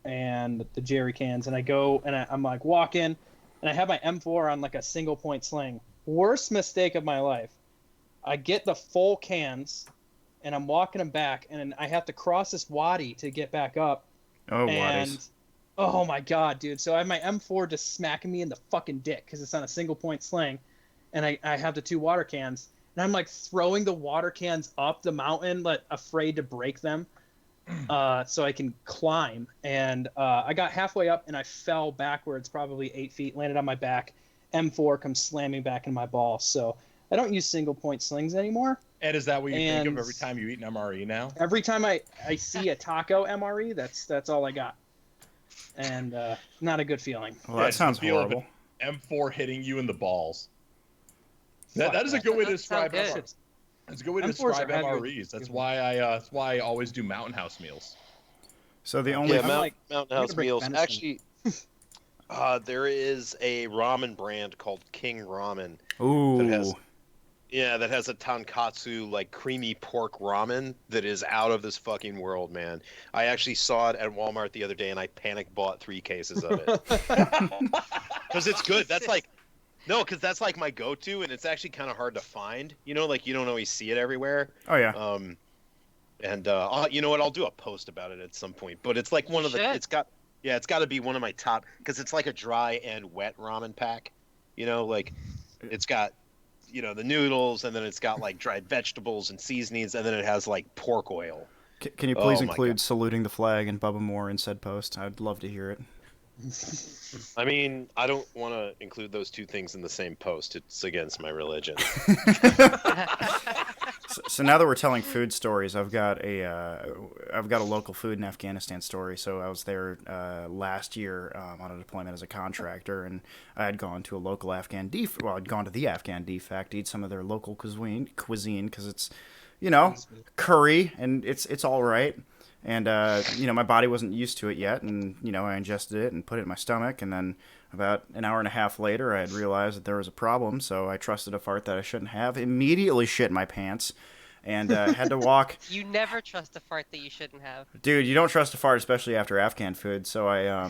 and the jerry cans. And I go and I'm like walking. And I have my M4 on like a single point sling. Worst mistake of my life. I get the full cans, and I'm walking them back, and I have to cross this wadi to get back up. Oh, and waddies. oh my god, dude! So I have my M4 just smacking me in the fucking dick because it's on a single point sling, and I have the 2 water cans, and I'm like throwing the water cans up the mountain, like afraid to break them, so I can climb. And I got halfway up, and I fell backwards, probably 8 feet, landed on my back. M4 comes slamming back in my ball. So I don't use single point slings anymore. Ed, is that what you think of every time you eat an MRE now? Every time I see a taco MRE, that's all I got. And not a good feeling. Well, that sounds horrible. M4 hitting you in the balls. That is a good way to describe MREs. That's a good way to describe MREs. That's why I always do Mountain House meals. So the only Mountain House meals. Actually, there is a ramen brand called King Ramen. Ooh. That has a tonkatsu, like creamy pork ramen that is out of this fucking world, man. I actually saw it at Walmart the other day and I panic bought 3 cases of it. Because it's good. That's like, no, because that's like my go-to and it's actually kind of hard to find. Like you don't always see it everywhere. Oh, yeah. You know what? I'll do a post about it at some point. But it's like one of the, it's got to be one of my top, because it's like a dry and wet ramen pack. Like it's got the noodles, and then it's got like dried vegetables and seasonings, and then it has like pork oil. Can you please Oh my include God. saluting the flag and Bubba Moore in said post? I'd love to hear it. I mean, I don't want to include those two things in the same post. It's against my religion. So now that we're telling food stories, I've got a local food in Afghanistan story. So I was there last year on a deployment as a contractor, and I had gone to a local I'd gone to the Afghan DFAC to eat some of their local cuisine because it's, curry, and it's all right. And my body wasn't used to it yet, and I ingested it and put it in my stomach, and then about an hour and a half later, I had realized that there was a problem. So I trusted a fart that I shouldn't have, immediately shit my pants, and had to walk. You never trust a fart that you shouldn't have. Dude, you don't trust a fart, especially after Afghan food. So I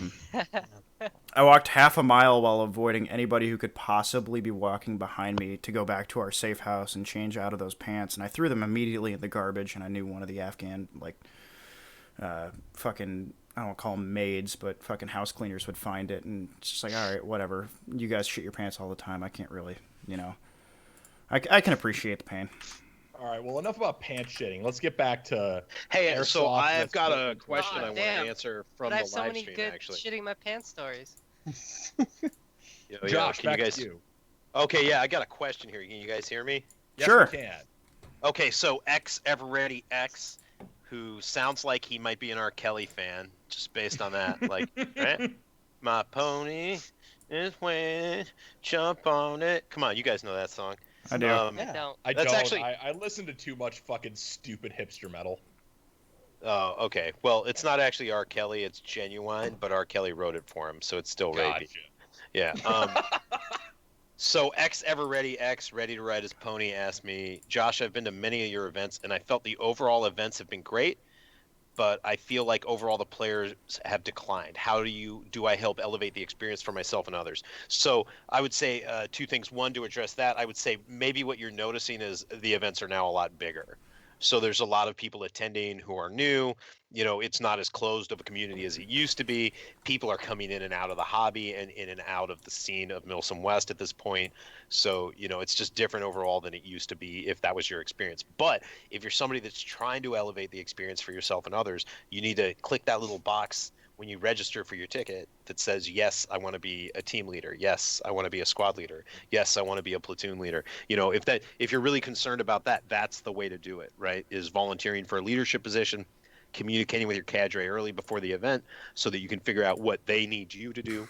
walked half a mile while avoiding anybody who could possibly be walking behind me to go back to our safe house and change out of those pants, and I threw them immediately in the garbage. And I knew one of the Afghan fucking, I don't call them maids, but fucking house cleaners would find it, and it's just like, all right, whatever. You guys shit your pants all the time. I can't really, I can appreciate the pain. All right, well, enough about pants shitting. Let's get back to Hey, so airsoft. I've got a question I Oh, want to damn. answer from But I the have so live many stream, good actually. shitting my pants stories. Josh, can you back guys? to you. Okay, yeah, I got a question here. Can you guys hear me? Yes, Sure. we can. Okay, so X Everready X, who sounds like he might be an R. Kelly fan, just based on that, like, right? My pony is wet, jump on it. Come on, you guys know that song. I do. I Yeah. don't. I That's don't. actually- I listen to too much fucking stupid hipster metal. Oh, okay. Well, it's not actually R. Kelly, it's Genuine, but R. Kelly wrote it for him, so it's still rapey. Gotcha. Yeah. So X Everready X, ready to ride his pony, asked me, Josh, I've been to many of your events, and I felt the overall events have been great, but I feel like overall the players have declined. How do I help elevate the experience for myself and others? So I would say two things. One, to address that, I would say maybe what you're noticing is the events are now a lot bigger. So there's a lot of people attending who are new. It's not as closed of a community as it used to be. People are coming in and out of the hobby and in and out of the scene of Milsom West at this point. So, it's just different overall than it used to be if that was your experience. But if you're somebody that's trying to elevate the experience for yourself and others, you need to click that little box when you register for your ticket that says, yes, I want to be a team leader. Yes, I want to be a squad leader. Yes, I want to be a platoon leader. If you're really concerned about that, that's the way to do it, right? Is volunteering for a leadership position, communicating with your cadre early before the event so that you can figure out what they need you to do.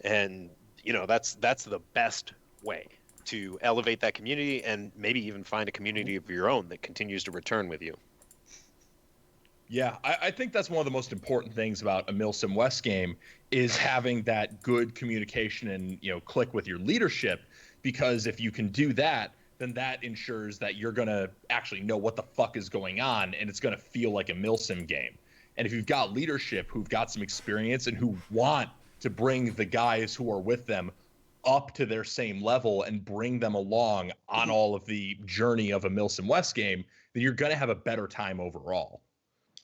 And, that's the best way to elevate that community and maybe even find a community of your own that continues to return with you. Yeah, I think that's one of the most important things about a Milsom West game is having that good communication and, click with your leadership, because if you can do that, then that ensures that you're going to actually know what the fuck is going on, and it's going to feel like a Milsom game. And if you've got leadership who've got some experience and who want to bring the guys who are with them up to their same level and bring them along on all of the journey of a Milsom West game, then you're going to have a better time overall.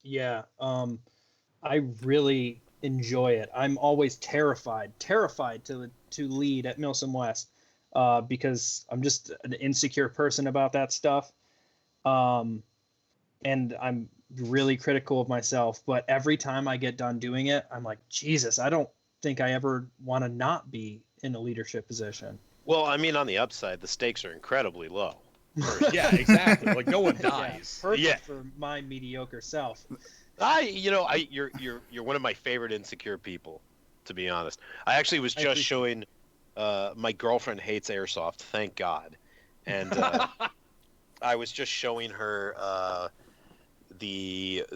Yeah, I really enjoy it. I'm always terrified to lead at Milsom West, because I'm just an insecure person about that stuff, and I'm really critical of myself. But every time I get done doing it, I'm like, Jesus, I don't think I ever want to not be in a leadership position. Well, I mean, on the upside, the stakes are incredibly low. Yeah, exactly. Like, no one dies. Perfect Yeah. for my mediocre self. You're one of my favorite insecure people, to be honest. I actually was just showing, my girlfriend hates airsoft, thank God, and I was just showing her the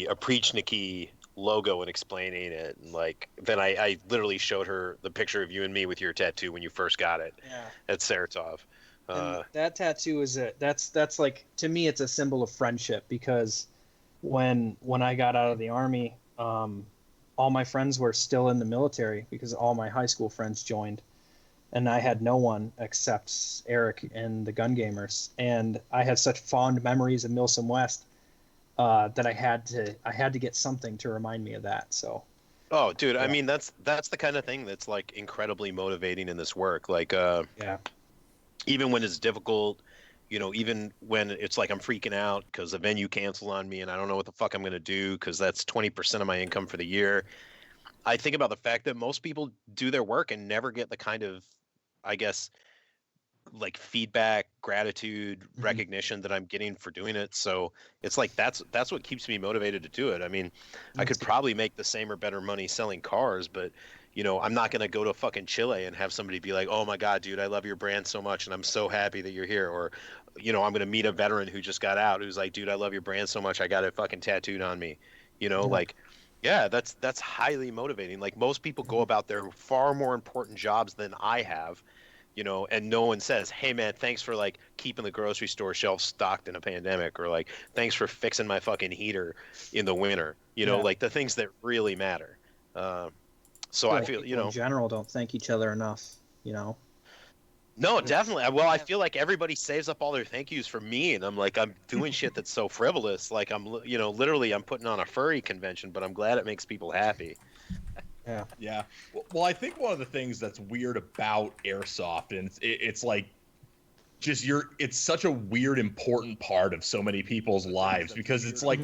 Oprichniki logo and explaining it, and then I literally showed her the picture of you and me with your tattoo when you first got it at Saratov. And that tattoo is that's like, to me, it's a symbol of friendship, because when I got out of the Army, all my friends were still in the military because all my high school friends joined, and I had no one except Eric and the Gun Gamers, and I had such fond memories of Milsom West that I had to get something to remind me of that. So. Oh, dude, Yeah. I mean, that's the kind of thing that's like incredibly motivating in this work. Like, Yeah. even when it's difficult, even when it's like I'm freaking out because the venue canceled on me and I don't know what the fuck I'm gonna do because that's 20% of my income for the year. I think about the fact that most people do their work and never get the kind of, I guess, like feedback, gratitude, recognition that I'm getting for doing it. So it's like that's what keeps me motivated to do it. I mean, I could probably make the same or better money selling cars, but I'm not gonna go to fucking Chile and have somebody be like, "Oh my God, dude, I love your brand so much, and I'm so happy that you're here." Or, I'm gonna meet a veteran who just got out who's like, "Dude, I love your brand so much, I got it fucking tattooed on me." Like, yeah, that's highly motivating. Like most people go about their far more important jobs than I have, and no one says, "Hey man, thanks for like keeping the grocery store shelves stocked in a pandemic," or like, "Thanks for fixing my fucking heater in the winter." Like the things that really matter. So I Like feel, people in general don't thank each other enough. no, It's- definitely. Well, I yeah. feel like everybody saves up all their thank yous for me, and I'm doing shit that's so frivolous. Like literally, I'm putting on a furry convention, but I'm glad it makes people happy. Yeah. Yeah. Well, I think one of the things that's weird about airsoft, and it's like just it's such a weird, important part of so many people's lives because it's like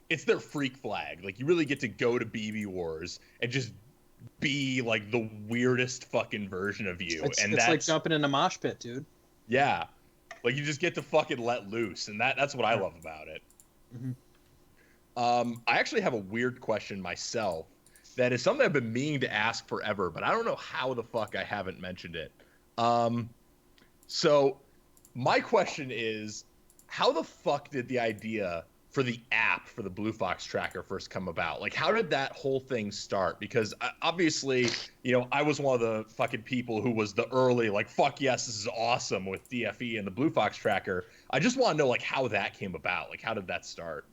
it's their freak flag. Like you really get to go to BB Wars and just be like the weirdest fucking version of you, It's and it's like that's jumping in a mosh pit, dude. yeah, like you just get to fucking let loose, and that's what I love about it. Mhm. I actually have a weird question myself that is something I've been meaning to ask forever, but I don't know how the fuck I haven't mentioned it. So my question is, how the fuck did the idea for the app for the Blue Fox tracker first come about? Like, how did that whole thing start? Because obviously, I was one of the fucking people who was the early, like, fuck yes, this is awesome with DFE and the Blue Fox tracker. I just want to know, like, how that came about. Like, how did that start?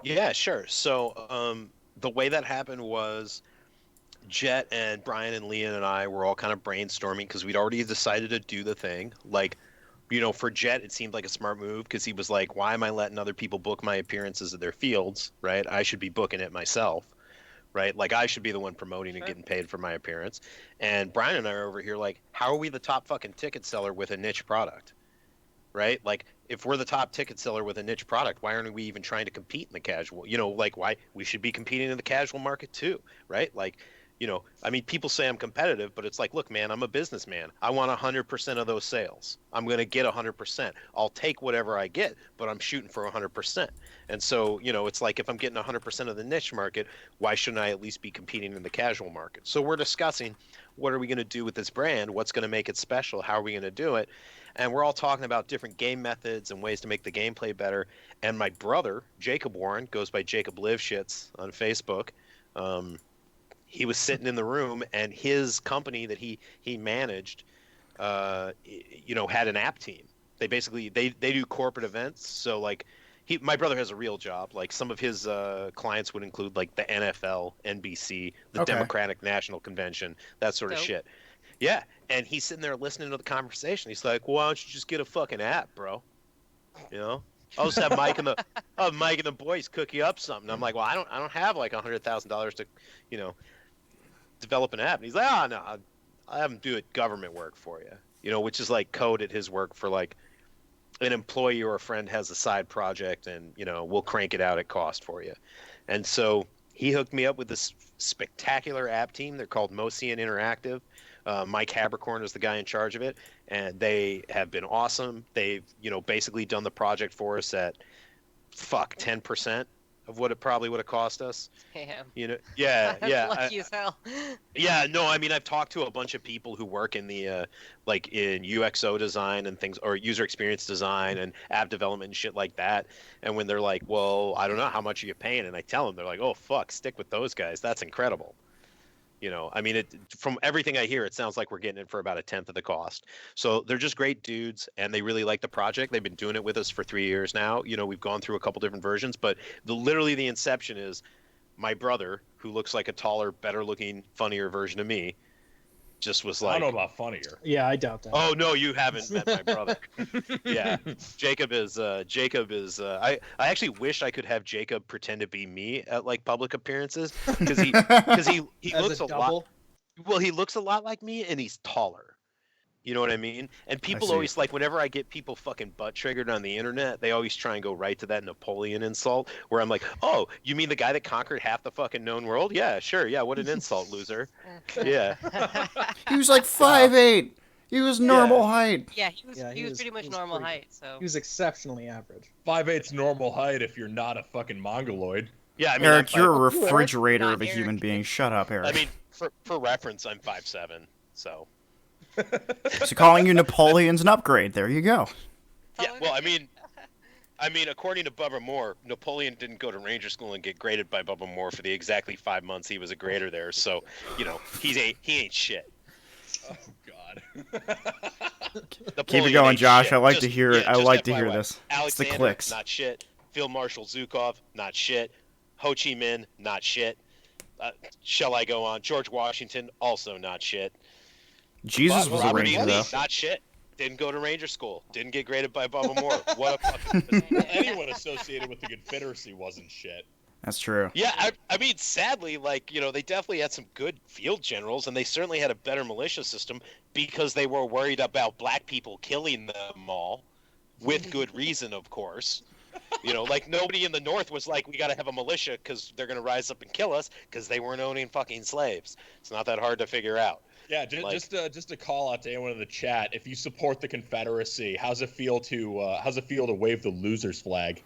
Yeah, sure. So, the way that happened was Jet and Brian and Leon and I were all kind of brainstorming because we'd already decided to do the thing. Like, for Jet, it seemed like a smart move because he was like, why am I letting other people book my appearances at their fields, right? I should be booking it myself, right? Like, I should be the one promoting and Sure. getting paid for my appearance. And Brian and I are over here like, how are we the top fucking ticket seller with a niche product, right? Like, if we're the top ticket seller with a niche product, why aren't we even trying to compete in the casual? Like why we should be competing in the casual market too, right? Like, I mean, people say I'm competitive, but it's like, look, man, I'm a businessman. I want 100% of those sales. I'm going to get 100%. I'll take whatever I get, but I'm shooting for 100%. And so, it's like if I'm getting 100% of the niche market, why shouldn't I at least be competing in the casual market? So we're discussing what are we going to do with this brand? What's going to make it special? How are we going to do it? And we're all talking about different game methods and ways to make the gameplay better. And my brother, Jacob Warren, goes by Jacob Liveshits on Facebook. He was sitting in the room, and his company that he managed, had an app team. They basically they do corporate events. So like, my brother has a real job. Like some of his clients would include like the NFL, NBC, the Okay. Democratic National Convention, that sort of Dope. shit. Yeah, and he's sitting there listening to the conversation. He's like, "Well, why don't you just get a fucking app, bro? You know, I'll just have Mike and the boys cook you up something." I'm like, "Well, I don't have like $100,000 to, you know, develop an app." And he's like, "Oh no, I have him do it government work for you." Which is like code at his work for like an employee or a friend has a side project, and we'll crank it out at cost for you. And so he hooked me up with this spectacular app team. They're called Mosian Interactive. Mike Habercorn is the guy in charge of it, and they have been awesome. They've basically done the project for us at 10% of what it probably would have cost us. Damn. Yeah, That's yeah. lucky as hell. Yeah, no, I mean, I've talked to a bunch of people who work in the like in UXO design and things, or user experience design and app development and shit like that. And when they're like, "Well, I don't know, how much are you paying?" and I tell them, they're like, "Oh fuck, stick with those guys. That's incredible." I mean, from everything I hear, it sounds like we're getting it for about a tenth of the cost. So they're just great dudes, and they really like the project. They've been doing it with us for 3 years now. We've gone through a couple different versions, but literally the inception is my brother, who looks like a taller, better looking, funnier version of me, just was I don't like, know about funnier. Yeah, I doubt that. "Oh no, you haven't met my brother." Yeah, Jacob is. I actually wish I could have Jacob pretend to be me at like public appearances because he As looks a a lot. double. Well, he looks a lot like me, and he's taller. You know what I mean? And people see. always like whenever I get people fucking butt triggered on the internet, they always try and go right to that Napoleon insult where I'm like, "Oh, you mean the guy that conquered half the fucking known world? Yeah, sure. Yeah, what an insult, loser." Yeah. He was like 5'8". He was normal height. Yeah, he was pretty much normal height. So He was exceptionally average. 5'8's normal height if you're not a fucking mongoloid. Yeah, I mean, Eric, I'm you're a five- refrigerator Not of a Eric. human being. Shut up, Eric. I mean, for reference, I'm 5'7", so. So calling you Napoleon's an upgrade. There you go. Yeah, well, I mean, according to Bubba Moore, Napoleon didn't go to Ranger School and get graded by Bubba Moore for the exactly 5 months he was a grader there. So, he ain't shit. Oh God. Keep Napoleon it going, ain't Josh. shit. I like to hear it. I just like to hear FYI. this. It's the Alexander, clicks. not shit. Field Marshal Zhukov, not shit. Ho Chi Minh, not shit. Shall I go on? George Washington, also not shit. Jesus was a Robert E. ranger, Lee, though. not shit. Didn't go to Ranger School. Didn't get graded by Bubba Moore. What a fucking... Well, anyone associated with the Confederacy wasn't shit. That's true. Yeah, I mean, sadly, they definitely had some good field generals, and they certainly had a better militia system because they were worried about black people killing them all, with good reason, of course. Nobody in the North was like, we got to have a militia because they're going to rise up and kill us because they weren't owning fucking slaves. It's not that hard to figure out. Yeah, just a call out to anyone in the chat. If you support the Confederacy, how's it feel to wave the losers flag?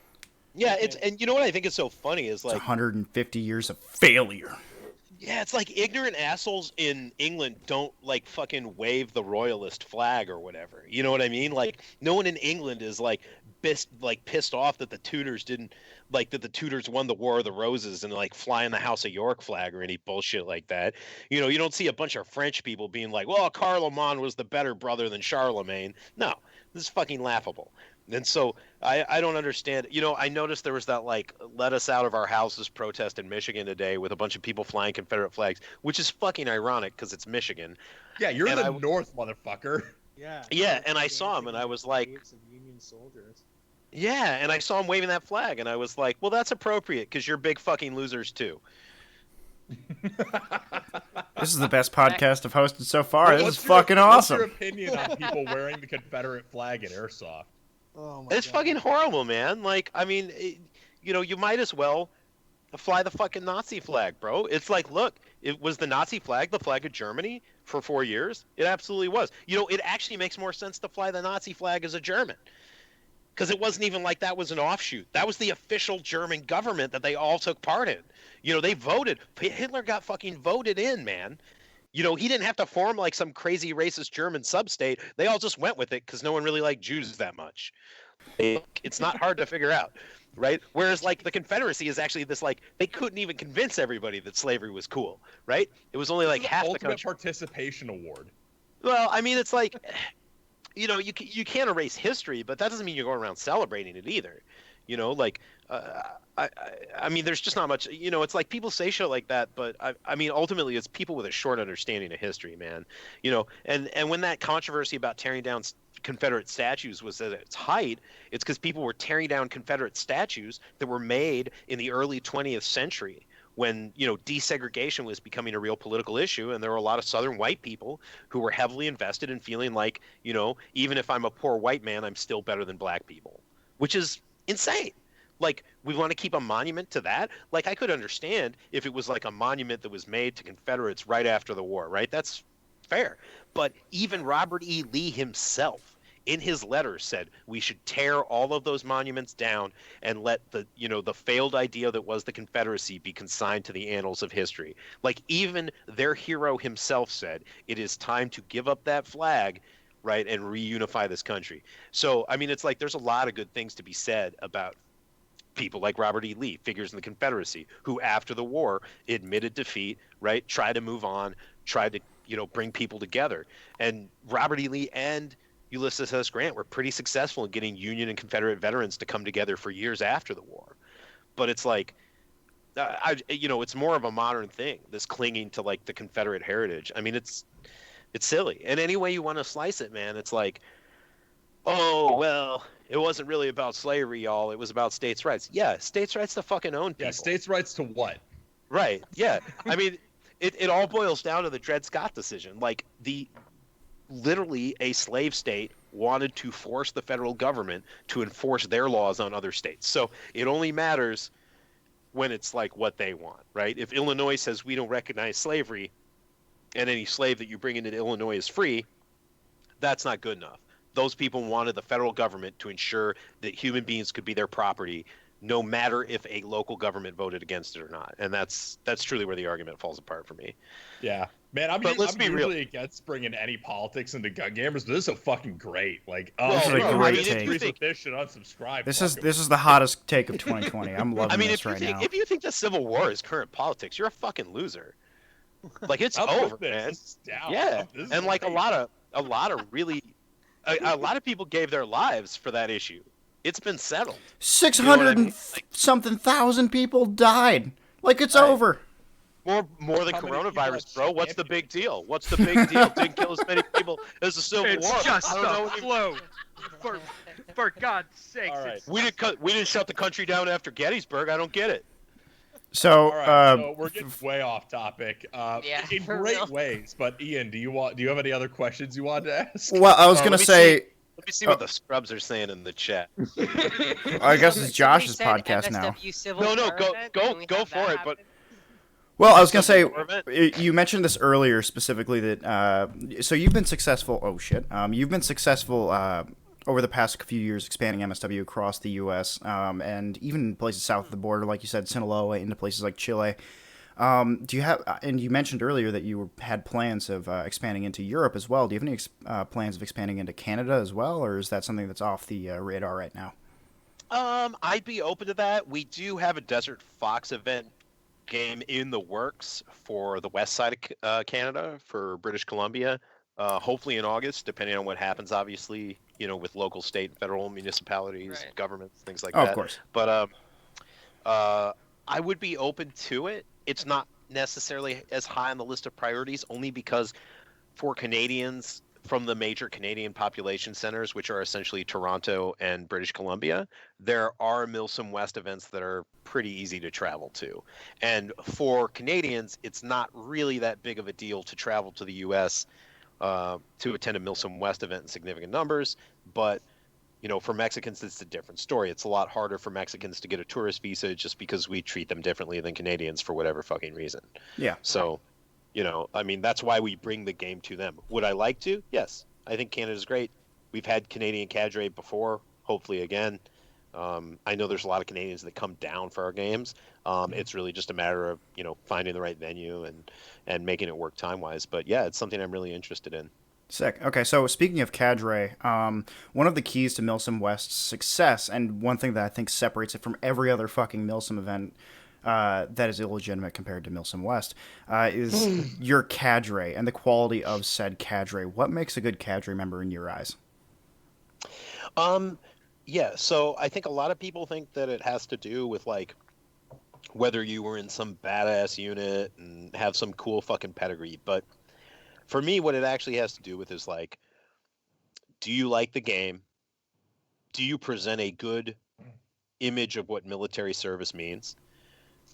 Yeah, and you know what I think is so funny is It's 150 years of failure. yeah, it's like ignorant assholes in England don't fucking wave the royalist flag or whatever. You know what I mean? Like no one in England is pissed off that the Tudors didn't that the Tudors won the War of the Roses and flying the House of York flag or any bullshit like that. You don't see a bunch of French people being like, "Well, Carloman was the better brother than Charlemagne." No, this is fucking laughable. And so I don't understand. I noticed there was that let us out of our houses protest in Michigan today with a bunch of people flying Confederate flags, which is fucking ironic because it's Michigan. Yeah, you're in the North, motherfucker. Yeah. Yeah, and I saw him and I was like, Waves of Union soldiers. yeah, and I saw him waving that flag and I was like, well, that's appropriate because you're big fucking losers too. This is the best podcast I've hosted so far. This is What's your- fucking What's awesome. your opinion on people wearing the Confederate flag at airsoft? Oh my It's God. fucking horrible, man. You might as well fly the fucking Nazi flag, bro. It's like, look, it was the Nazi flag, the flag of Germany for 4 years. It absolutely was. It actually makes more sense to fly the Nazi flag as a German. Because it wasn't even like that was an offshoot. That was the official German government that they all took part in. They voted. Hitler got fucking voted in, man. He didn't have to form some crazy racist German sub-state. They all just went with it because no one really liked Jews that much. It's not hard to figure out, right? Whereas the Confederacy is actually this they couldn't even convince everybody that slavery was cool, right? It was only half the Ultimate country. participation award. Well, I mean, it's you can't erase history, but that doesn't mean you're going around celebrating it either. I mean, there's just not much. It's like people say shit like that, but I mean, ultimately, it's people with a short understanding of history, man. And when that controversy about tearing down Confederate statues was at its height, it's because people were tearing down Confederate statues that were made in the early 20th century when desegregation was becoming a real political issue, and there were a lot of Southern white people who were heavily invested in feeling like even if I'm a poor white man, I'm still better than black people, which is insane. We want to keep a monument to that. I could understand if it was a monument that was made to Confederates right after the war, right? That's fair. But even Robert E. Lee himself, in his letter, said we should tear all of those monuments down and let the failed idea that was the Confederacy be consigned to the annals of history. Even their hero himself said it is time to give up that flag, right, and reunify this country. So, I mean, it's there's a lot of good things to be said about people like Robert E. Lee, figures in the Confederacy, who after the war admitted defeat, right, tried to move on, tried to bring people together. And Robert E. Lee and Ulysses S. Grant were pretty successful in getting Union and Confederate veterans to come together for years after the war. But it's it's more of a modern thing, this clinging to the Confederate heritage. I mean, it's silly. And any way you want to slice it, man, it's oh, well, it wasn't really about slavery, y'all. It was about states' rights. Yeah, states' rights to fucking own people. Yeah, states' rights to what? Right. Yeah. I mean, it all boils down to the Dred Scott decision. Like literally a slave state wanted to force the federal government to enforce their laws on other states. So it only matters when it's like what they want, right? If Illinois says we don't recognize slavery and any slave that you bring into Illinois is free, that's not good enough. Those people wanted the federal government to ensure that human beings could be their property, no matter if a local government voted against it or not. And that's truly where the argument falls apart for me. Yeah. Man, I'm But let's be usually real. against bringing any politics into gun gamers, but this is so fucking great. Like, This is a bro, great I mean, take. if you think, this should unsubscribe. This Fuck 'em. is the hottest take of 2020. I'm loving I mean, this right now. if you think the Civil War is current politics, you're a fucking loser. Like it's I'm over, with this. man. This is down. Yeah, This is and like great. a lot of really, a lot of people gave their lives for that issue. It's been settled. 600 mean? and something thousand people died. Like it's Right. over. More than How many people coronavirus, are bro. What's the champions? big deal? What's the big deal? Didn't kill as many people as the Civil It's War. just I don't know a what you- float. For God's sakes. All right. it's- We didn't shut the country down after Gettysburg. I don't get it. So, All right, so we're getting way off topic. Yeah, In for great real. ways. But Ian, do you have any other questions you wanted to ask? well, I was Oh, gonna let me say, Let me see what the scrubs are saying in the chat. I guess it's Somebody Josh's said podcast now. MSW Civil No, War event. Can we go have for that it, but- happen? Well, I was gonna say, Civil War event? you mentioned this earlier specifically that so you've been successful. Oh shit, you've been successful over the past few years expanding MSW across the U.S. And even places south of the border, like you said, Sinaloa, into places like Chile. Do you have? And you mentioned earlier that you had plans of expanding into Europe as well. Do you have any plans of expanding into Canada as well, or is that something that's off the radar right now? I'd be open to that. We do have a Desert Fox event game in the works for the west side of Canada, for British Columbia. Hopefully in August, depending on what happens. Obviously, with local, state, federal municipalities, Right. governments, things like Oh, that. of course. But I would be open to it. It's not necessarily as high on the list of priorities, only because for Canadians from the major Canadian population centers, which are essentially Toronto and British Columbia, there are Milsom West events that are pretty easy to travel to. And for Canadians, it's not really that big of a deal to travel to the U.S. To attend a Milsom West event in significant numbers. But, for Mexicans, it's a different story. It's a lot harder for Mexicans to get a tourist visa just because we treat them differently than Canadians for whatever fucking reason. Yeah. So, that's why we bring the game to them. Would I like to? Yes. I think Canada's great. We've had Canadian cadre before, hopefully again. I know there's a lot of Canadians that come down for our games. It's really just a matter of, finding the right venue and making it work time-wise. But yeah, it's something I'm really interested in. Sick. Okay, so speaking of cadre, one of the keys to Milsom West's success, and one thing that I think separates it from every other fucking Milsom event that is illegitimate compared to Milsom West, is your cadre and the quality of said cadre. What makes a good cadre member in your eyes? Yeah, so I think a lot of people think that it has to do with, like, whether you were in some badass unit and have some cool fucking pedigree. But for me, what it actually has to do with is, like, do you like the game? Do you present a good image of what military service means?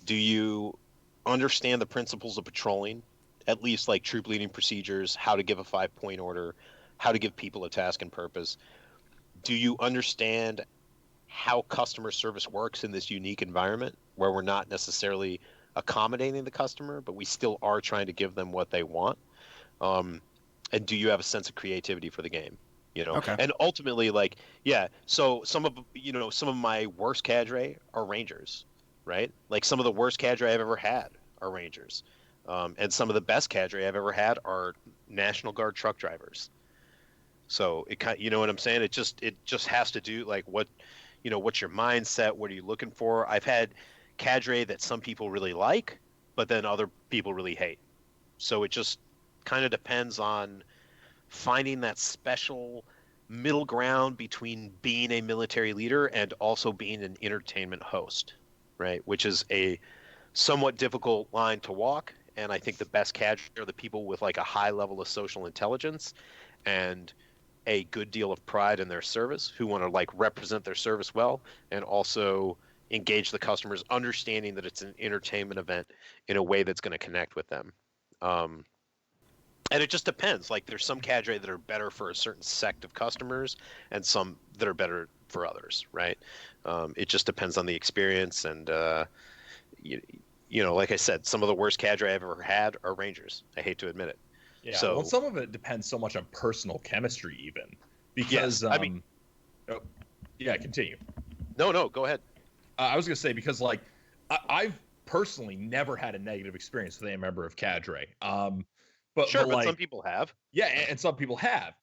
Do you understand the principles of patrolling, at least like troop leading procedures, how to give a 5-point order, how to give people a task and purpose? Do you understand how customer service works in this unique environment where we're not necessarily accommodating the customer, but we still are trying to give them what they want? And do you have a sense of creativity for the game? Okay. And ultimately, like, yeah, so some of my worst cadre are Rangers, right? Like, some of the worst cadre I've ever had are Rangers. And some of the best cadre I've ever had are National Guard truck drivers. So you know what I'm saying? It just has to do, like, what's your mindset? What are you looking for? I've had cadre that some people really like, but then other people really hate. So it just kind of depends on finding that special middle ground between being a military leader and also being an entertainment host, right? Which is a somewhat difficult line to walk. And I think the best cadre are the people with, like, a high level of social intelligence and a good deal of pride in their service, who want to, like, represent their service well and also engage the customers, understanding that it's an entertainment event in a way that's going to connect with them. And it just depends. Like there's some cadre that are better for a certain sect of customers, and some that are better for others, right? It just depends on the experience, and you know, like I said, some of the worst cadre I've ever had are Rangers. I hate to admit it. Yeah, So, well, some of it depends so much on personal chemistry, even because yes, I mean, oh, yeah, continue. no, go ahead. I was gonna say because like I've personally never had a negative experience with a member of cadre. But Sure, but like, some people have. yeah, and some people have,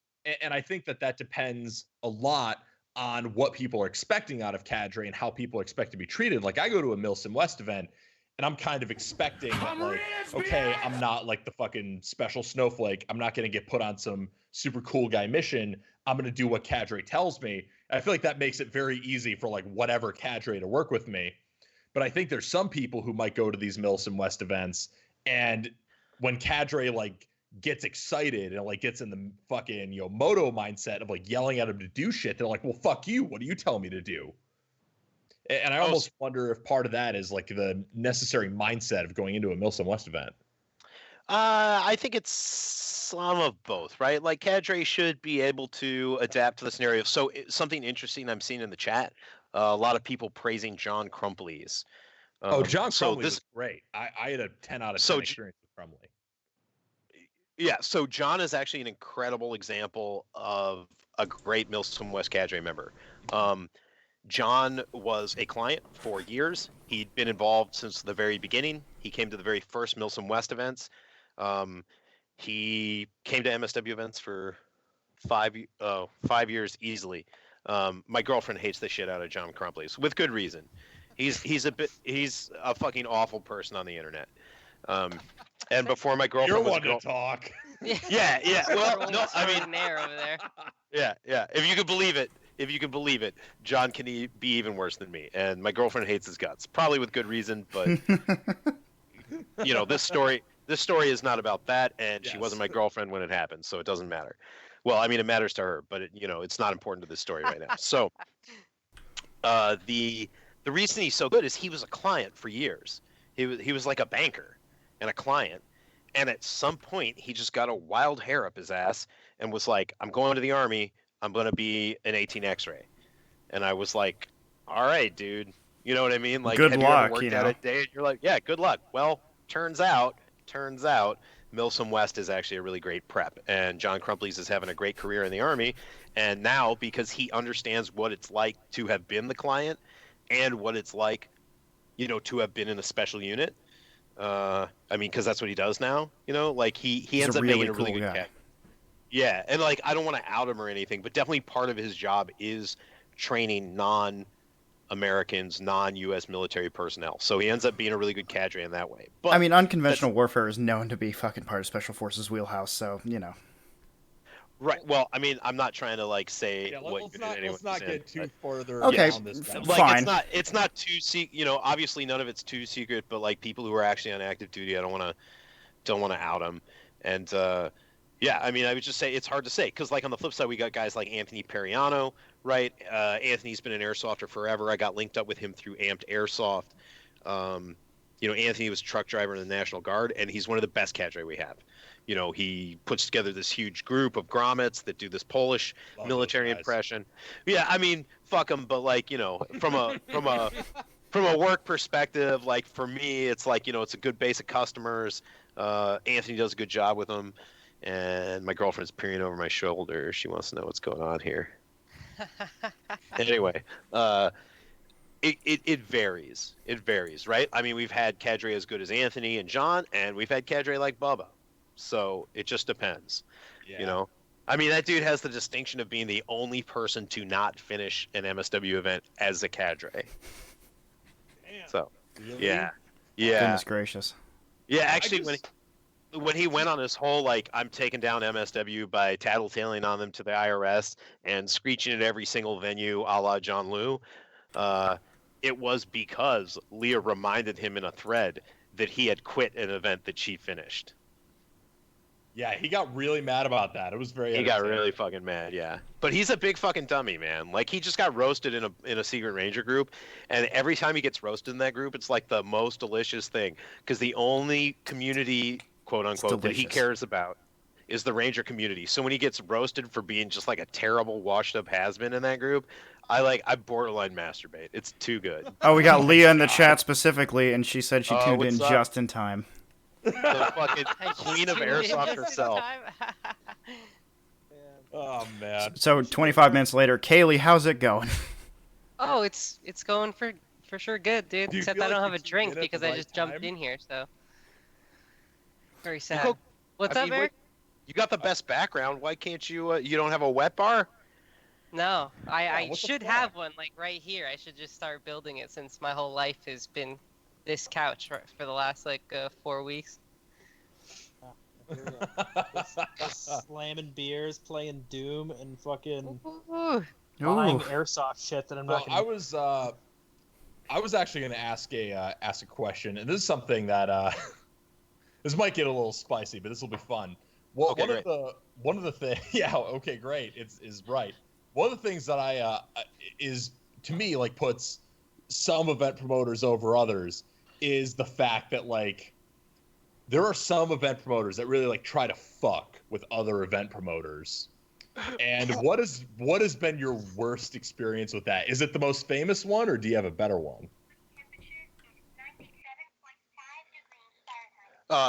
and I think that depends a lot on what people are expecting out of cadre and how people expect to be treated. Like I go to a Milsim West event, and I'm kind of expecting that, like, okay, I'm not like the fucking special snowflake. I'm not gonna get put on some super cool guy mission. I'm gonna do what cadre tells me. And I feel like that makes it very easy for like whatever cadre to work with me. But I think there's some people who might go to these Milsim West events, and when cadre like gets excited and like gets in the fucking moto mindset of like yelling at him to do shit, they're like, well, fuck you, what do you tell me to do? And I almost wonder if part of that is like the necessary mindset of going into a Milsim West event. I think it's some of both, right? Like cadre should be able to adapt to the scenario. So something interesting I'm seeing in the chat, a lot of people praising John Crumpley's. John Crumpley was great. I had a 10 out of 10 experience with Crumpley. Yeah, so John is actually an incredible example of a great Milsim West cadre member. John was a client for years. He'd been involved since the very beginning. He came to the very first Milsim West events. He came to MSW events for 5 years easily. My girlfriend hates the shit out of John Crumpley's with good reason. He's a fucking awful person on the internet. And before my girlfriend was to talk. Yeah. Well, no, I mean, there over there. Yeah. If you could believe it, John can be even worse than me. And my girlfriend hates his guts, probably with good reason. But this story is not about that, and she wasn't my girlfriend when it happened, so it doesn't matter. Well, I mean, it matters to her, but it's not important to this story right now. So, the reason he's so good is he was a client for years. He was like a banker and a client. And at some point, he just got a wild hair up his ass and was like, I'm going to the Army. I'm going to be an 18 X-ray. And I was like, all right, dude. You know what I mean? Like, good have luck, you ever worked out a day? And you're like, yeah, good luck. Well, turns out, Milsim West is actually a really great prep. And John Crumpley's is having a great career in the Army. And now, because he understands what it's like to have been the client and what it's like, to have been in a special unit, I mean, because that's what he does now, like he ends up making a really good cat. Yeah, and like I don't want to out him or anything, but definitely part of his job is training non-Americans, non-U.S. military personnel. So he ends up being a really good cadre in that way. But I mean, unconventional warfare is known to be fucking part of Special Forces wheelhouse, so Right. Well, I mean, I'm not trying to like say let's not get too further down this. Like, fine. it's not too obviously none of it's too secret, but like people who are actually on active duty, I don't want to out them. And yeah, I mean, I would just say it's hard to say because like on the flip side, we got guys like Anthony Periano, right? Anthony's been an airsofter forever. I got linked up with him through Amped Airsoft. Anthony was a truck driver in the National Guard, and he's one of the best cadre we have. He puts together this huge group of grommets that do this Polish military impression. Yeah, I mean, fuck them, but like, from a work perspective, like for me, it's like, it's a good base of customers. Anthony does a good job with them, and my girlfriend's peering over my shoulder. She wants to know what's going on here. Anyway, it varies. It varies, right? I mean, we've had cadre as good as Anthony and John, and we've had cadre like Bubba. So it just depends, I mean, that dude has the distinction of being the only person to not finish an MSW event as a cadre. Damn. So, really? yeah. Goodness gracious. Yeah, actually, when he went on his whole, like, I'm taking down MSW by tattletaling on them to the IRS and screeching at every single venue a la John Liu, it was because Leah reminded him in a thread that he had quit an event that she finished. Yeah, he got really mad about that. It was very. He got really fucking mad, yeah. But he's a big fucking dummy, man. Like he just got roasted in a Secret Ranger group, and every time he gets roasted in that group, it's like the most delicious thing because the only community quote unquote, that he delicious. cares about is the Ranger community. So when he gets roasted for being just like a terrible washed up has-been in that group, I borderline masturbate. It's too good. Oh, we got Leah in the chat specifically, and she said she Oh, tuned in what's up? just in time. The fucking I just queen of tuned in airsoft just in herself. time. Oh man. So 25 minutes later, Kaylee, how's it going? Oh, it's going for sure good, dude. Do you Except feel I don't like have you a tuned drink in at because the I right just jumped time? in here, so very sad. Well, What's I up, mean, Eric? You got the best background. Why can't you? You don't have a wet bar? No, I what the should fuck? have one like right here. I should just start building it since my whole life has been this couch for the last 4 weeks. Just slamming beers, playing Doom, and fucking Ooh. buying Ooh. airsoft shit that I'm Well, not gonna. I was actually going to ask a question, and this is something that this might get a little spicy, but this will be fun. Well, Okay, great. one of the things, yeah, okay, great, is right. One of the things that I is to me like puts some event promoters over others is the fact that like there are some event promoters that really like try to fuck with other event promoters. And what has been your worst experience with that? Is it the most famous one, or do you have a better one?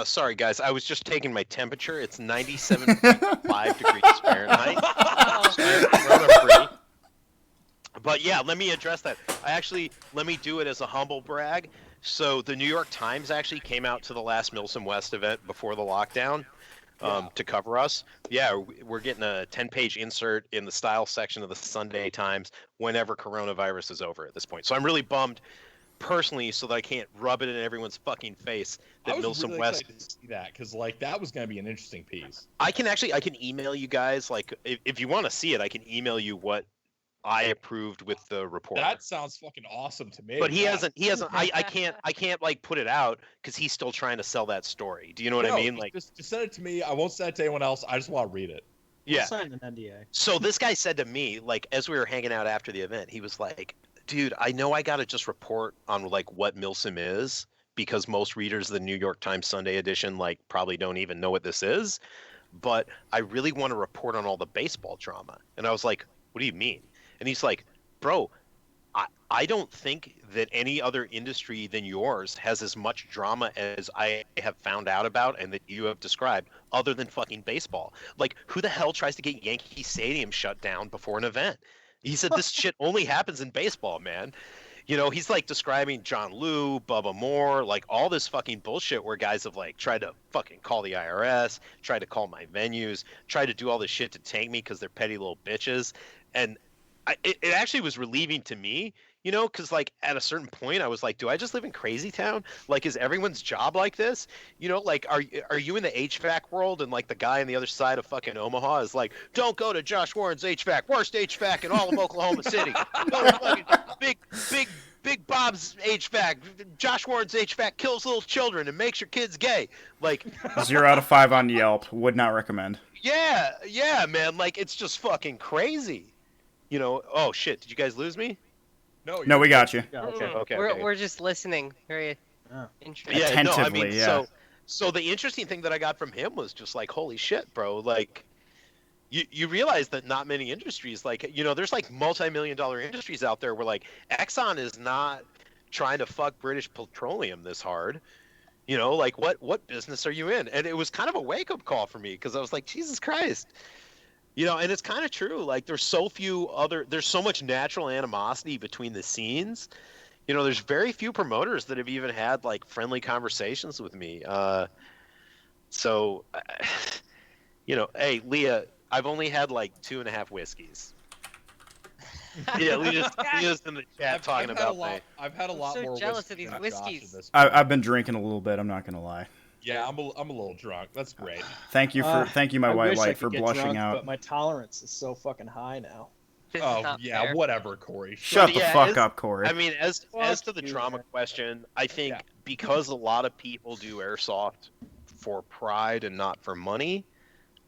Sorry guys, I was just taking my temperature. It's 97.5 degrees Fahrenheit. So I'm corona-free. But yeah, let me address that. Let me do it as a humble brag. So the New York Times actually came out to the last Milsom West event before the lockdown to cover us. Yeah, we're getting a 10-page insert in the style section of the Sunday Times whenever coronavirus is over at this point. So I'm really bummed personally, so that I can't rub it in everyone's fucking face that I was Milsom really West. excited to see that because like that was going to be an interesting piece. I can email you guys, like if you want to see it, I can email you what I approved with the report. That sounds fucking awesome to me. But he yeah. hasn't I can't like put it out because he's still trying to sell that story. Do you know what I mean? Like, just send it to me. I won't send it to anyone else. I just want to read it. yeah. We'll sign an NDA. So this guy said to me, like, as we were hanging out after the event, he was like, dude, I know I got to just report on like what Milsom is because most readers of the New York Times Sunday edition like probably don't even know what this is, but I really want to report on all the baseball drama. And I was like, what do you mean? And he's like, bro, I don't think that any other industry than yours has as much drama as I have found out about and that you have described, other than fucking baseball. Like, who the hell tries to get Yankee Stadium shut down before an event? He said this shit only happens in baseball, man. You know, he's like describing John Liu, Bubba Moore, like all this fucking bullshit where guys have like tried to fucking call the IRS, tried to call my venues, tried to do all this shit to tank me because they're petty little bitches. And it actually was relieving to me, you know, because like at a certain point I was like, do I just live in crazy town? Like, is everyone's job like this? You know, like, are you in the HVAC world and like the guy on the other side of fucking Omaha is like, don't go to Josh Warren's HVAC, worst HVAC in all of Oklahoma City. Go to fucking Big Bob's HVAC. Josh Warren's HVAC kills little children and makes your kids gay. Like 0 out of 5 on Yelp. Would not recommend. yeah, man. Like, it's just fucking crazy. You know, oh shit, did you guys lose me? No, we got you. Yeah, Okay. We're just listening. Very interesting. Yeah, no, I Attentively, mean, yeah. so the interesting thing that I got from him was just like, holy shit, bro, like you realize that not many industries, like, you know, there's like multi-million-dollar industries out there where like Exxon is not trying to fuck British Petroleum this hard. You know, like what business are you in? And it was kind of a wake-up call for me because I was like, Jesus Christ. You know, and it's kind of true. Like, there's so much natural animosity between the scenes. You know, there's very few promoters that have even had like friendly conversations with me. So, you know, hey, Leah, I've only had like 2.5 whiskeys. Yeah, Leah's in the chat talking about me. I've had a lot so more. jealous of whiskey these than whiskeys. Josh at this I've been drinking a little bit. I'm not gonna lie. Yeah, I'm a little drunk. That's great. Thank you, my I white wish I light, could for get blushing drunk, out. But my tolerance is so fucking high now. This is Oh not yeah, fair. whatever, Corey. Shut the Yeah, fuck up, Corey. I mean, as to the you, drama man. question, I think Yeah. because a lot of people do airsoft for pride and not for money,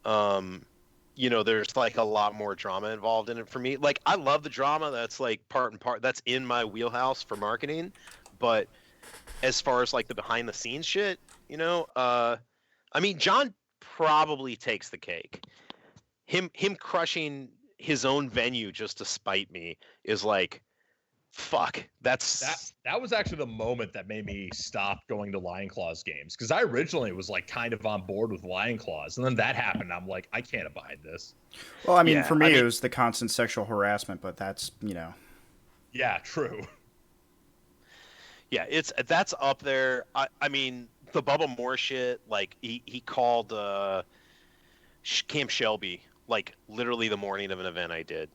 you know, there's like a lot more drama involved in it for me. Like, I love the drama. That's like part and part. That's in my wheelhouse for marketing. But as far as like the behind the scenes shit, you know, I mean, John probably takes the cake. Him crushing his own venue just to spite me is like, fuck. That was actually the moment that made me stop going to Lion Claws games, because I originally was like kind of on board with Lion Claws, and then that happened. I'm like, I can't abide this. Well, I mean, Yeah, for me, it was the constant sexual harassment, but that's, Yeah, true. Yeah, that's up there. I mean, the Bubba Moore shit, like he called Camp Shelby like literally the morning of an event I did.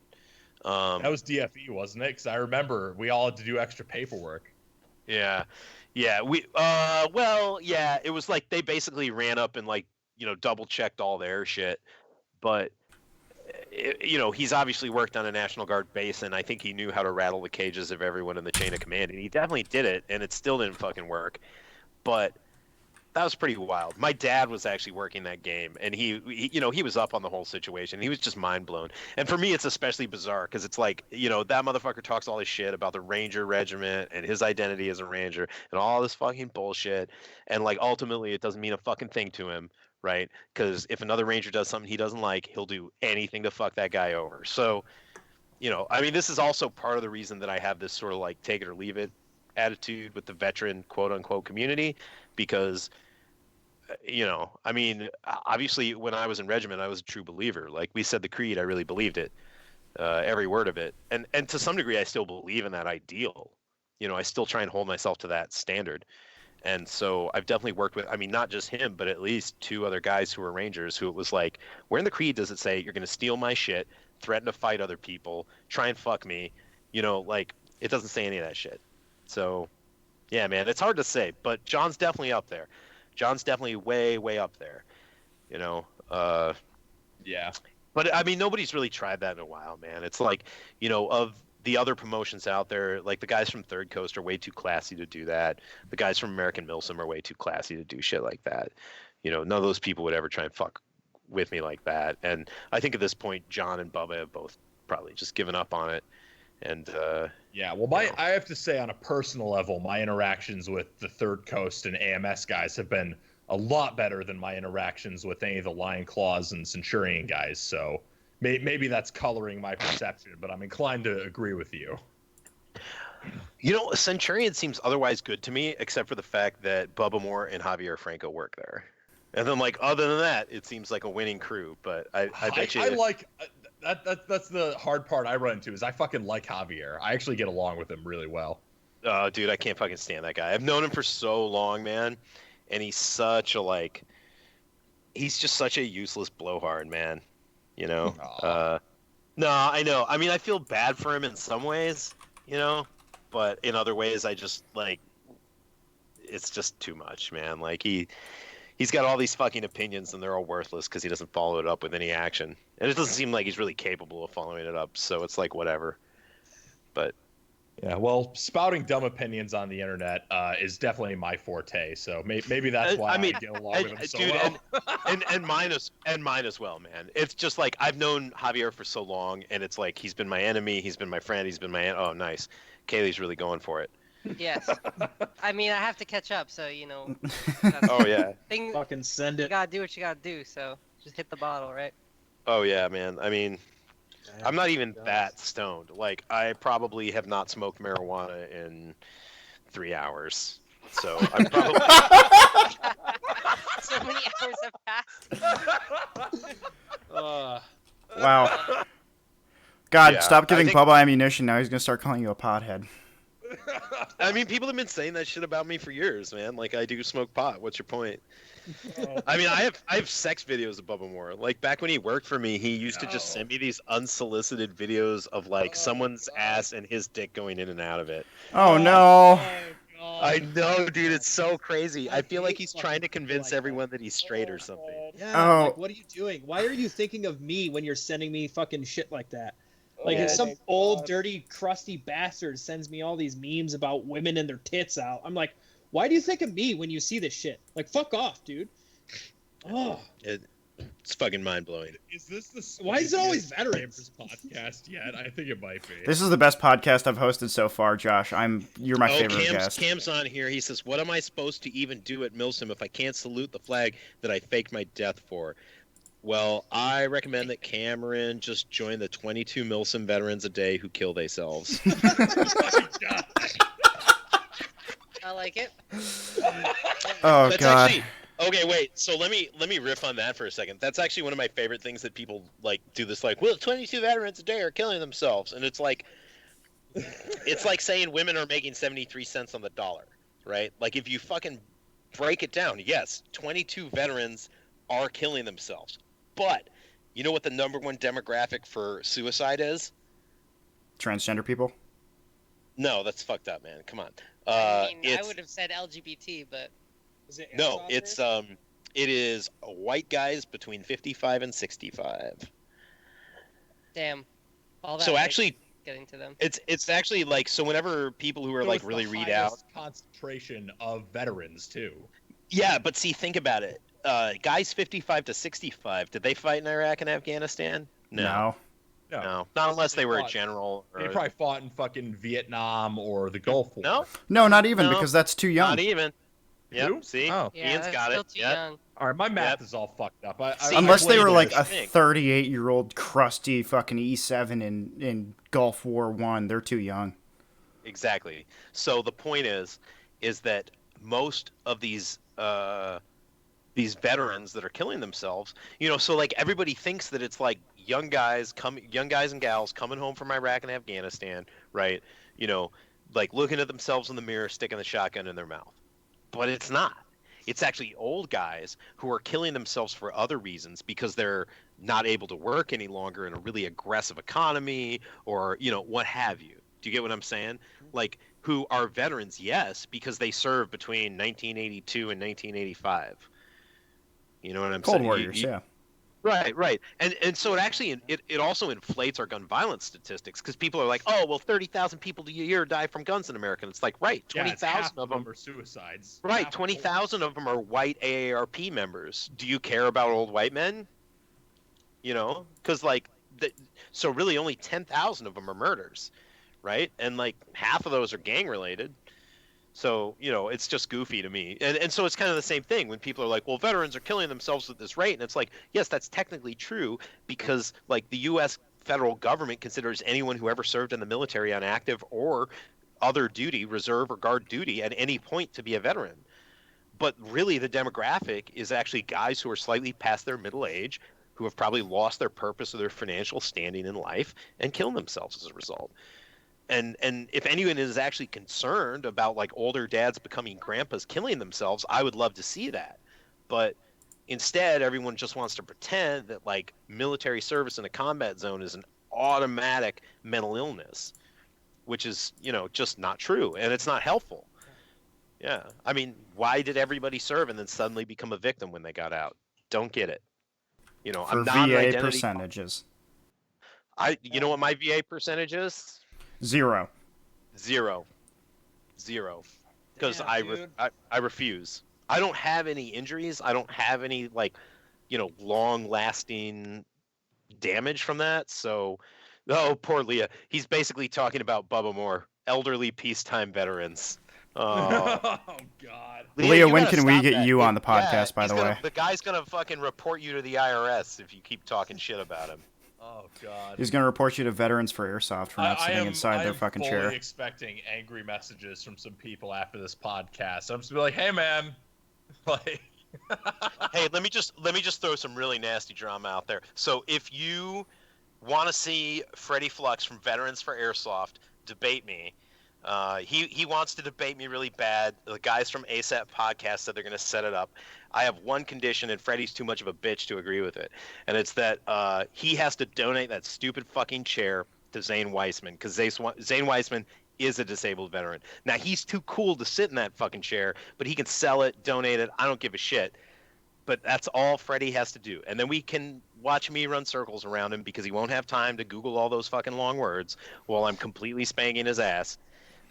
That was DFE, wasn't it? Because I remember we all had to do extra paperwork. Yeah, we yeah, it was like they basically ran up and like double checked all their shit, but he's obviously worked on a National Guard base, and I think he knew how to rattle the cages of everyone in the chain of command, and he definitely did it, and it still didn't fucking work. But that was pretty wild. My dad was actually working that game, and he was up on the whole situation. He was just mind blown. And for me, it's especially bizarre because it's like, that motherfucker talks all this shit about the Ranger Regiment and his identity as a Ranger and all this fucking bullshit. And like ultimately, it doesn't mean a fucking thing to him, right? Because if another Ranger does something he doesn't like, he'll do anything to fuck that guy over. So, I mean, this is also part of the reason that I have this sort of like take it or leave it attitude with the veteran quote unquote community, because I mean, obviously when I was in regiment I was a true believer. Like we said the creed, I really believed it, every word of it, and to some degree I still believe in that ideal. I still try and hold myself to that standard. And so I've definitely worked with, I mean, not just him, but at least two other guys who were Rangers who it was like, where in the creed does it say you're going to steal my shit, threaten to fight other people, try and fuck me? Like it doesn't say any of that shit. So yeah, man, it's hard to say, but John's definitely up there. John's definitely way, way up there. Yeah. But I mean, nobody's really tried that in a while, man. It's like, of the other promotions out there, like the guys from Third Coast are way too classy to do that. The guys from American Milsim are way too classy to do shit like that. None of those people would ever try and fuck with me like that. And I think at this point, John and Bubba have both probably just given up on it. And yeah, well, I have to say, on a personal level, my interactions with the Third Coast and AMS guys have been a lot better than my interactions with any of the Lion Claws and Centurion guys. So maybe that's coloring my perception, but I'm inclined to agree with you. Centurion seems otherwise good to me, except for the fact that Bubba Moore and Javier Franco work there. And then, like, other than that, it seems like a winning crew. But I bet you... I like... That's the hard part I run into, is I fucking like Javier. I actually get along with him really well. Oh, dude, I can't fucking stand that guy. I've known him for so long, man. And he's such a, like... He's just such a useless blowhard, man. No, I know. I mean, I feel bad for him in some ways, but in other ways, I just, like, it's just too much, man. Like, he's got all these fucking opinions, and they're all worthless because he doesn't follow it up with any action. And it doesn't seem like he's really capable of following it up, so it's like, whatever. But... yeah, well, spouting dumb opinions on the internet is definitely my forte. So maybe that's why I get along with him so well. and mine as well, man. It's just like I've known Javier for so long, and it's like he's been my enemy, he's been my friend, he's been my oh nice. Kaylee's really going for it. Yes. I mean, I have to catch up, so Oh yeah. Fucking send it. You gotta do what you gotta do. So just hit the bottle, right? Oh yeah, man. I mean. I'm not even that stoned. Like, I probably have not smoked marijuana in 3 hours. So I'm probably... So many hours have passed. Wow. God, Yeah, stop giving I think- Bubba ammunition. Now he's going to start calling you a pothead. I mean, people have been saying that shit about me for years, man. Like, I do smoke pot. What's your point? I mean, I have sex videos of Bubba Moore. Like, back when he worked for me, he used to just send me these unsolicited videos of, like, someone's ass and his dick going in and out of it. Oh, no. I know, dude. It's so crazy. I feel like he's trying to convince everyone that he's straight or something. Yeah, Oh. like, what are you doing? Why are you thinking of me when you're sending me fucking shit like that? Like, Yeah. if some old, dirty, crusty bastard sends me all these memes about women and their tits out, I'm like, why do you think of me when you see this shit? Like, fuck off, dude. Oh. It's fucking mind blowing. Is this the Why is it always spiciest veterans? podcast yet? I think it might be. This is the best podcast I've hosted so far, Josh. You're my favorite guest. Cam's on here. He says, "What am I supposed to even do at Milsim if I can't salute the flag that I faked my death for?" Well, I recommend that Cameron just join the 22 Milsim veterans a day who kill themselves. Oh my God. I like it. Oh That's God. actually okay. Wait, so let me riff on that for a second. That's actually one of my favorite things that people like do this like, well, 22 veterans a day are killing themselves, and it's like saying women are making 73 cents on the dollar, right? Like if you fucking break it down, yes, 22 veterans are killing themselves, but you know what the number one demographic for suicide is? Transgender people. No, that's fucked up, man. Come on. I It's would have said LGBT, but Is it no, airsofters? it is white guys between 55 and 65. damn. All that So makes actually, getting to them. it's actually like so whenever people who are So like it's really the read highest out. concentration of veterans too. Yeah, but see, think about it. Guys 55 to 65, did they fight in Iraq and Afghanistan? No, not unless they were a fought- general. They Or... probably fought in fucking Vietnam or the Gulf War. No, No, not even No, because that's too young. not even. Yep. Who? See, Oh. Yeah, Ian's that's got still it. too Yep. young. All right, my math Yep. is all fucked up. See, Unless they blame were the like a thing. 38-year-old crusty fucking E7 in Gulf War One, they're too young. Exactly. So the point is that most of these veterans that are killing themselves, so like everybody thinks that it's like young guys and gals coming home from Iraq and Afghanistan, right? Like looking at themselves in the mirror, sticking the shotgun in their mouth. But it's not. It's actually old guys who are killing themselves for other reasons because they're not able to work any longer in a really aggressive economy or, what have you. Do you get what I'm saying? Like, who are veterans, yes, because they served between 1982 and 1985. You know what I'm Cold saying? Warriors, yeah. Right. And so it also inflates our gun violence statistics because people are like, oh, well, 30,000 people a year die from guns in America. And it's like, right, Yeah, it's 20,000 half of them are suicides. Right, Half 20,000 of them are white AARP members. Do you care about old white men? Because so really only 10,000 of them are murders, right? And like half of those are gang related. So, it's just goofy to me. And so it's kind of the same thing when people are like, well, veterans are killing themselves at this rate. And it's like, yes, that's technically true because like the U.S. federal government considers anyone who ever served in the military on active or other duty, reserve or guard duty at any point to be a veteran. But really the demographic is actually guys who are slightly past their middle age, who have probably lost their purpose or their financial standing in life and killing themselves as a result. And if anyone is actually concerned about like older dads becoming grandpas killing themselves, I would love to see that. But instead, everyone just wants to pretend that like military service in a combat zone is an automatic mental illness, which is, just not true. And it's not helpful. Yeah. I mean, why did everybody serve and then suddenly become a victim when they got out? Don't get it. For I'm not an VA identity. percentages. You know what my VA percentage is? 0. Zero. Because Damn, I refuse. I don't have any injuries. I don't have any like, long-lasting damage from that. So, oh, poor Leah. He's basically talking about Bubba Moore, elderly peacetime veterans. Oh, Oh God. Leah, you when gotta can we stop get that. you on the Yeah, podcast, by he's the gonna- way? The guy's gonna fucking report you to the IRS if you keep talking shit about him. Oh God. He's going to report you to Veterans for Airsoft for not sitting inside their fucking fully chair. expecting angry messages from some people after this podcast. I'm just gonna be like, hey man, like, Hey, let me just throw some really nasty drama out there. So if you want to see Freddie Flux from Veterans for Airsoft debate me, he wants to debate me really bad. The guys from ASAP Podcast said they're going to set it up. I have one condition, and Freddie's too much of a bitch to agree with it, and it's that he has to donate that stupid fucking chair to Zane Weissman because Zane Weissman is a disabled veteran. Now he's too cool to sit in that fucking chair, but he can sell it, donate it. I don't give a shit. But that's all Freddie has to do, and then we can watch me run circles around him because he won't have time to Google all those fucking long words while I'm completely spanking his ass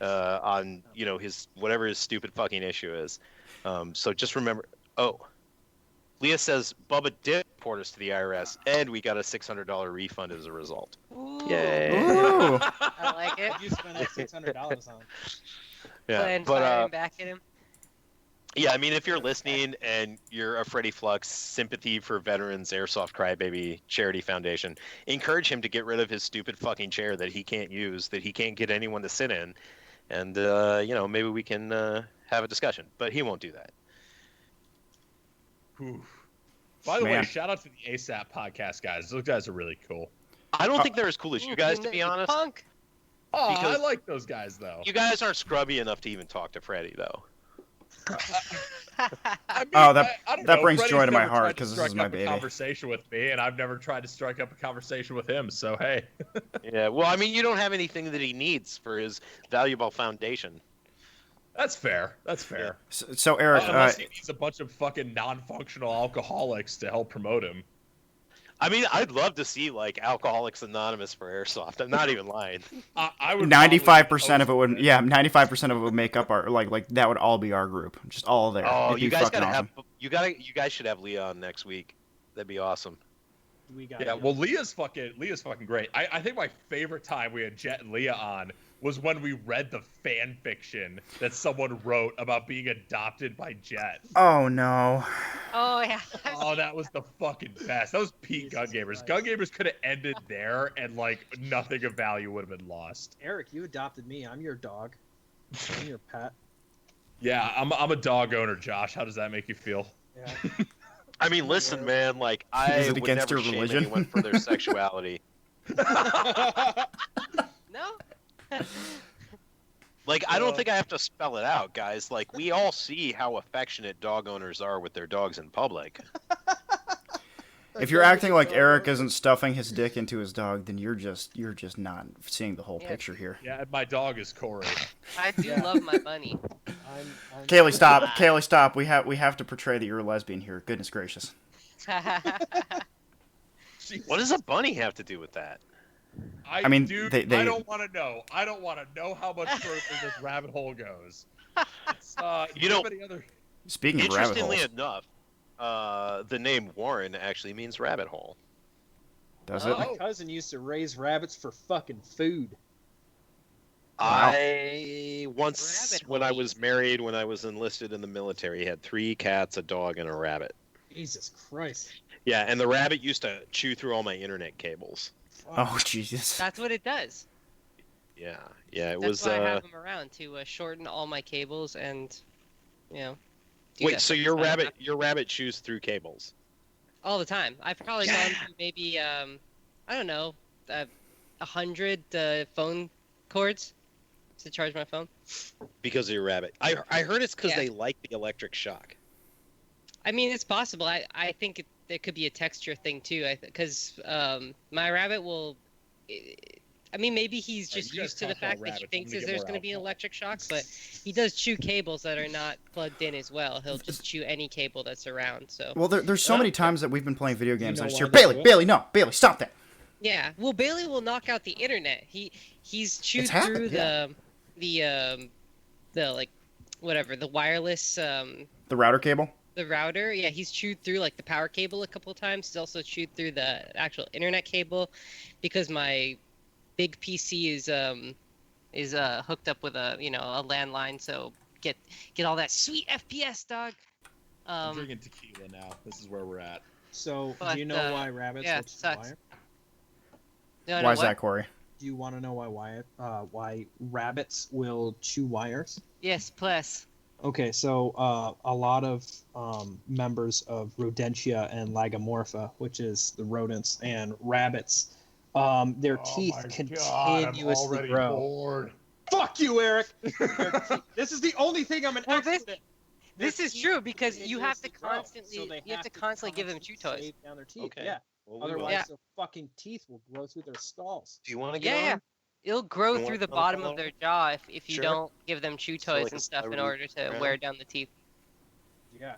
on his whatever his stupid fucking issue is. So just remember. Oh, Leah says Bubba did report us to the IRS, and we got a $600 refund as a result. Ooh, Yay! Ooh. I like it. What'd you spend that $600 on? Yeah, Playing but firing back at him. yeah, I mean, if you're listening and you're a Freddie Flux Sympathy for Veterans Airsoft Crybaby Charity Foundation, encourage him to get rid of his stupid fucking chair that he can't use, that he can't get anyone to sit in, and maybe we can have a discussion. But he won't do that. Whew. By the way, Man. shout out to the ASAP podcast guys. Those guys are really cool. I don't think they're as cool as you guys, Ooh, to be you honest. Punk. Oh, Because- I like those guys though. You guys aren't scrubby enough to even talk to Freddie, though. I mean, Oh, that I don't that know. brings Freddie's joy to my never heart, tried to 'cause this strike is my up baby. A conversation with me, and I've never tried to strike up a conversation with him. So hey, Yeah, well, I mean, you don't have anything that he needs for his valuable foundation. that's fair. That's fair. So Eric, Unless he needs a bunch of fucking non-functional alcoholics to help promote him. I mean, I'd love to see, like, Alcoholics Anonymous for Airsoft. I'm not even lying. I would 95% of it would, 95% of it would make up our like that would all be our group, just all there. Oh, It'd you be guys fucking gotta awesome. have, you guys should have Leah on next week. That'd be awesome. We got Yeah, well, Leah's fucking great. I think my favorite time we had Jet and Leah on was when we read the fan fiction that someone wrote about being adopted by Jet. Oh no. Oh yeah. Oh, that was the fucking best. That was peak Gun Jesus Gamers. Christ. Gun Gamers could have ended there, and like nothing of value would have been lost. Eric, you adopted me. I'm your dog. I'm your pet. Yeah, I'm a dog owner, Josh. How does that make you feel? Yeah. I mean, listen, man, like, I Is it would against never your shame religion? anyone for their sexuality. No. Like, I don't think I have to spell it out, guys. Like, we all see how affectionate dog owners are with their dogs in public. If you're acting like Eric isn't stuffing his dick into his dog, then you're just not seeing the whole Yeah. picture here. Yeah, and my dog is Cory. I do Yeah. love my bunny. I'm Kaylee, stop. Kaylee, stop. We have to portray that you're a lesbian here. Goodness gracious. What does a bunny have to do with that? I mean, dude, they- I don't want to know. I don't want to know how much further this rabbit hole goes. It's, You know- any other... Speaking of rabbit Interestingly holes, enough, the name Warren actually means rabbit hole. does Oh. it? My cousin used to raise rabbits for fucking food. Wow. I once, Rabbit when I hole. was married, when I was enlisted in the military, had 3 cats, a dog, and a rabbit. Jesus Christ. Yeah, and the rabbit used to chew through all my internet cables. Fuck. Oh Jesus. That's what it does. Yeah, it That's was. why I have them around to shorten all my cables and, you know. do Wait, that so stuff your inside of rabbit, your rabbit chews through cables? all the time. I've probably gone through maybe I don't know, 100 phone cords to charge my phone. Because of your rabbit. I heard it's because Yeah. they like the electric shock. I mean, it's possible. I think there could be a texture thing too. Because my rabbit will. I mean, maybe he's just you guys used to the talk about fact that he rabbits, I'm thinks gonna that get there's more going to be an alcohol. electric shock, but he does chew cables that are not plugged in as well. He'll just chew any cable that's around. So Well, there's so many times that we've been playing video games. know And I just why hear they Bailey, do it? Bailey, no, Bailey, stop that. yeah. Well, Bailey will knock out the internet. He's chewed It's happened, through the like whatever the wireless The router cable. the router. Yeah, he's chewed through like the power cable a couple times. He's also chewed through the actual internet cable because my big PC is hooked up with a a landline, so get all that sweet FPS, dog. I'm drinking tequila now. This is where we're at. So, But, do you know why rabbits yeah, will chew sucks. wire? No, Why is what? that, Corey? Do you want to know why rabbits will chew wires? Yes, plus. Okay, so a lot of members of Rodentia and Lagomorpha, which is the rodents, and rabbits, their teeth continuously grow. Bored. Fuck you, Eric! This is the only thing I'm an Well, expert at. This is true because you have to continuously grow, constantly so they you have to constantly give them chew toys. shave down their teeth. Okay. Yeah. Well, we will. Otherwise, Yeah. their fucking teeth will grow through their skulls. Do you want to get Yeah, on? it'll grow You through want the another bottom follow? of their jaw if you Sure. don't give them chew So toys like and a stuff in celery order to banana? wear down the teeth. Yeah.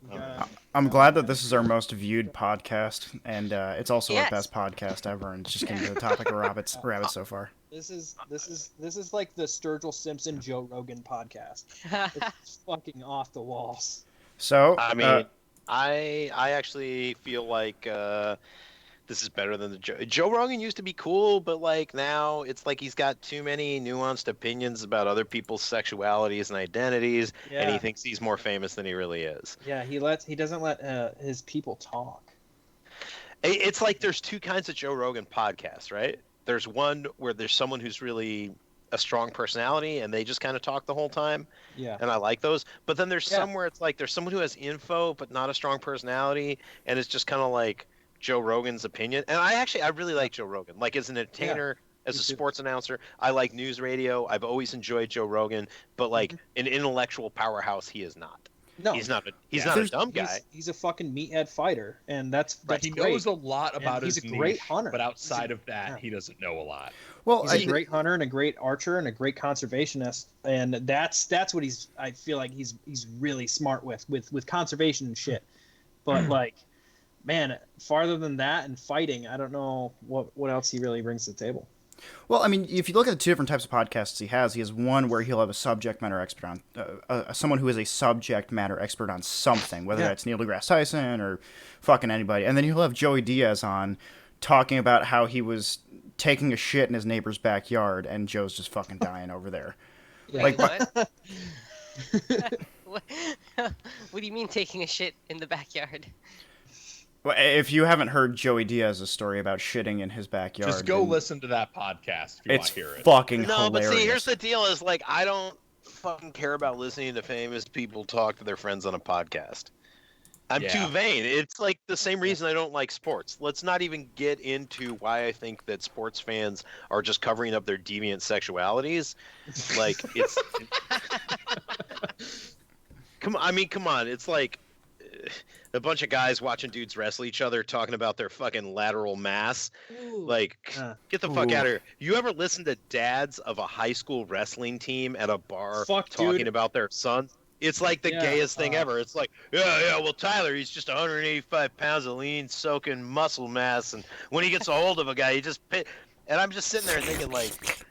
You Okay. gotta- I'm glad that this is our most viewed podcast, and it's also Yes. our best podcast ever. And it's just getting to the topic of rabbits so far. This is like the Sturgill Simpson Joe Rogan podcast. It's fucking off the walls. So, I mean, I actually feel like this is better than the Joe Rogan used to be cool, but like now it's like he's got too many nuanced opinions about other people's sexualities and identities, and he Yeah, thinks he's more famous than he really is. yeah. He doesn't let his people talk. It's like there's two kinds of Joe Rogan podcasts, right? There's one where there's someone who's really a strong personality and they just kind of talk the whole time, Yeah, and I like those. But then there's yeah, some where it's like there's someone who has info but not a strong personality, and it's just kind of like Joe Rogan's opinion. And I really like Joe Rogan. Like as an yeah. entertainer, as Me a too. sports announcer, I like news radio. I've always enjoyed Joe Rogan, but like an intellectual powerhouse, he is not. No, He's Yeah. not a There's- dumb guy. he's a fucking meathead fighter, and that's He great. knows a lot about he's his a great niche, hunter. but outside of that, yeah. he doesn't know a lot. Well, He's a great hunter and a great archer and a great conservationist, and that's what I feel like he's really smart with conservation and shit. But like, man, farther than that and fighting, I don't know what else he really brings to the table. Well, I mean, if you look at the two different types of podcasts he has one where he'll have a subject matter expert on, someone who is a subject matter expert on something, whether Yeah. that's Neil deGrasse Tyson or fucking anybody. And then he'll have Joey Diaz on talking about how he was taking a shit in his neighbor's backyard and Joe's just fucking dying over there. Yeah. Like, What? what? What do you mean taking a shit in the backyard? Well, if you haven't heard Joey Diaz's story about shitting in his backyard, Just go then listen to that podcast if you want It's to hear it. fucking No, but hilarious. see, here's the deal: is like I don't fucking care about listening to famous people talk to their friends on a podcast. I'm Yeah. too vain. It's like the same reason I don't like sports. Let's not even get into why I think that sports fans are just covering up their deviant sexualities. Like it's come on. It's like a bunch of guys watching dudes wrestle each other talking about their fucking lateral mass. Like, get the fuck Ooh. out of here. You ever listen to dads of a high school wrestling team at a bar Fuck, talking dude. about their sons? It's like the Yeah, gayest thing ever. It's like, well, Tyler, he's just 185 pounds of lean, soaking muscle mass, and when he gets a hold of a guy, he just pit. And I'm just sitting there thinking, like,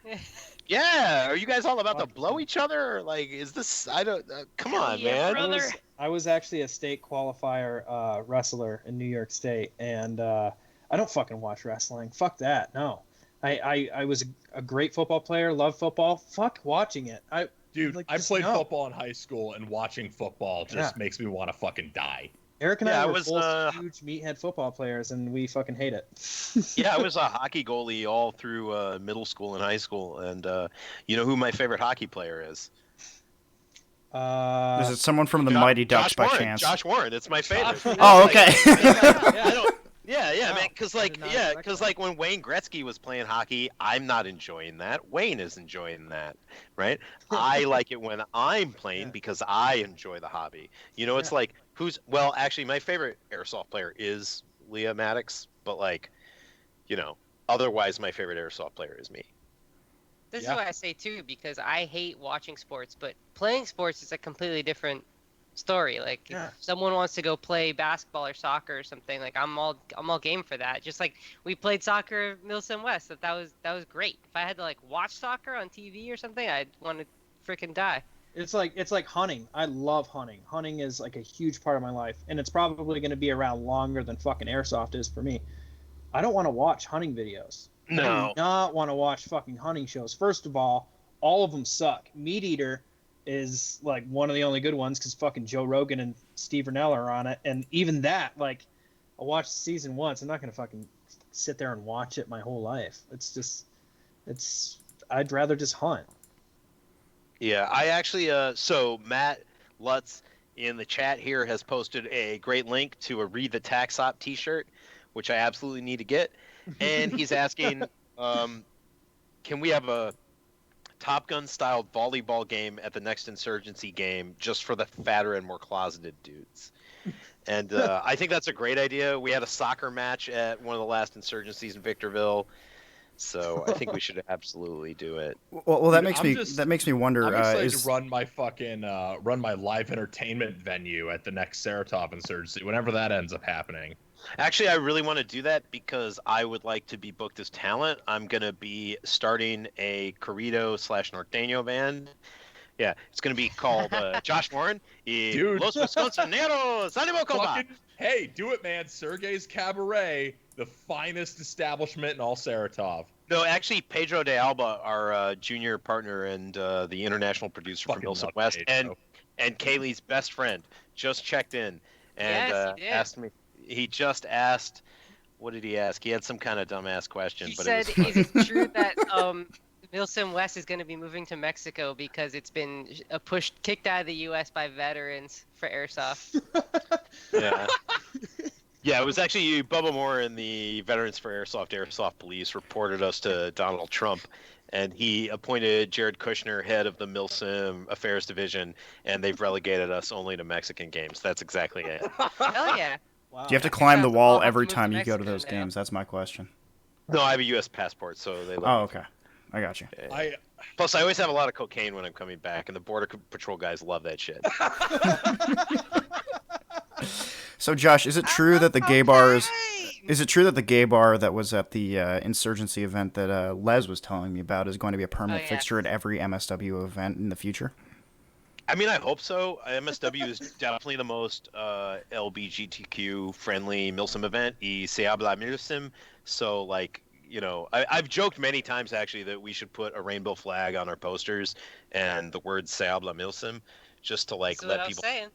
yeah, are you guys all about to blow each other? Or, like, is this? I don't. Come on, yeah, man. brother. I was actually a state qualifier wrestler in New York State, and I don't fucking watch wrestling. Fuck that. No, I was a great football player. Love football. Fuck watching it. Dude, Like, I just played no. football in high school, and watching football just makes me want to fucking die. Eric and Yeah, I I were was, both huge meathead football players, and we fucking hate it. Yeah, I was a hockey goalie all through middle school and high school, and you know who my favorite hockey player is? Is it someone from the Mighty Ducks Josh by Warren. chance? Josh Warren. It's my favorite. Oh, okay. I don't. Yeah, Wow. man. Because I did not expect that. when Wayne Gretzky was playing hockey, I'm not enjoying that. Wayne is enjoying that, right? I like it when I'm playing Yeah. because I enjoy the hobby. You know, it's Yeah. like well, actually, my favorite airsoft player is Leah Maddox, but like, you know, otherwise, my favorite airsoft player is me. This Yeah. is what I say too, because I hate watching sports, but playing sports is a completely different story. Like Yeah. if someone wants to go play basketball or soccer or something, like I'm all game for that. Just like we played soccer at Milson West, that was great. If I had to like watch soccer on TV or something, I'd want to freaking die. It's like hunting. I love hunting. Hunting is like a huge part of my life, and it's probably going to be around longer than fucking airsoft is for me. I don't want to watch hunting videos. I No. do not want to watch fucking hunting shows. First of all of them suck. Meat Eater is like one of the only good ones because fucking Joe Rogan and Steve Rennell are on it, and even that, like, I watched the season once. I'm not gonna fucking sit there and watch it my whole life. I'd rather just hunt. Yeah, I actually, so Matt Lutz in the chat here has posted a great link to a Read the Tax Op t-shirt, which I absolutely need to get. And he's asking, can we have a Top Gun styled volleyball game at the next Insurgency game just for the fatter and more closeted dudes? And I think that's a great idea. We had a soccer match at one of the last Insurgencies in Victorville. So I think we should absolutely do it. Well, that Dude, makes me wonder. I'm excited Is to run my fucking run my live entertainment venue at the next Saratov Insurgency, whenever that ends up happening. Actually, I really want to do that because I would like to be booked as talent. I'm going to be starting a corrido / norteño band, Yeah, it's gonna be called Josh Warren y Dude. Los Wisconsineros. Animo combat. Hey, do it, man. Sergey's Cabaret, the finest establishment in all Saratov. No, actually, Pedro de Alba, our junior partner and the international producer from Fucking Milson love West, Pedro. and Kaylee's best friend, just checked in and Yes, he did. asked me. He just asked, what did he ask? He had some kind of dumbass question, He but said, it was "Is it true that Milsim West is going to be moving to Mexico because it's been kicked out of the U.S. by veterans for airsoft?" yeah. Yeah, it was actually Bubba Moore and the Veterans for Airsoft Police reported us to Donald Trump, and he appointed Jared Kushner head of the Milsim Affairs Division, and they've relegated us only to Mexican games. That's exactly it. Hell yeah! Wow. Do you have to climb the Sounds wall awful every to move time to you go to Mexico those now. games? That's my question. No, I have a U.S. passport, so they let Oh, me. okay. I got you. Plus, I always have a lot of cocaine when I'm coming back, and the Border Patrol guys love that shit. So, Josh, is it true that the gay bar is it true that the gay bar that was at the Insurgency event that Les was telling me about is going to be a permanent yeah. fixture at every MSW event in the future? I mean, I hope so. MSW is definitely the most LGBTQ friendly Milsim event. Y se habla Milsim. So, like, you know, I've joked many times actually that we should put a rainbow flag on our posters and the words se habla Milsim, just to like That's what let I was people. saying.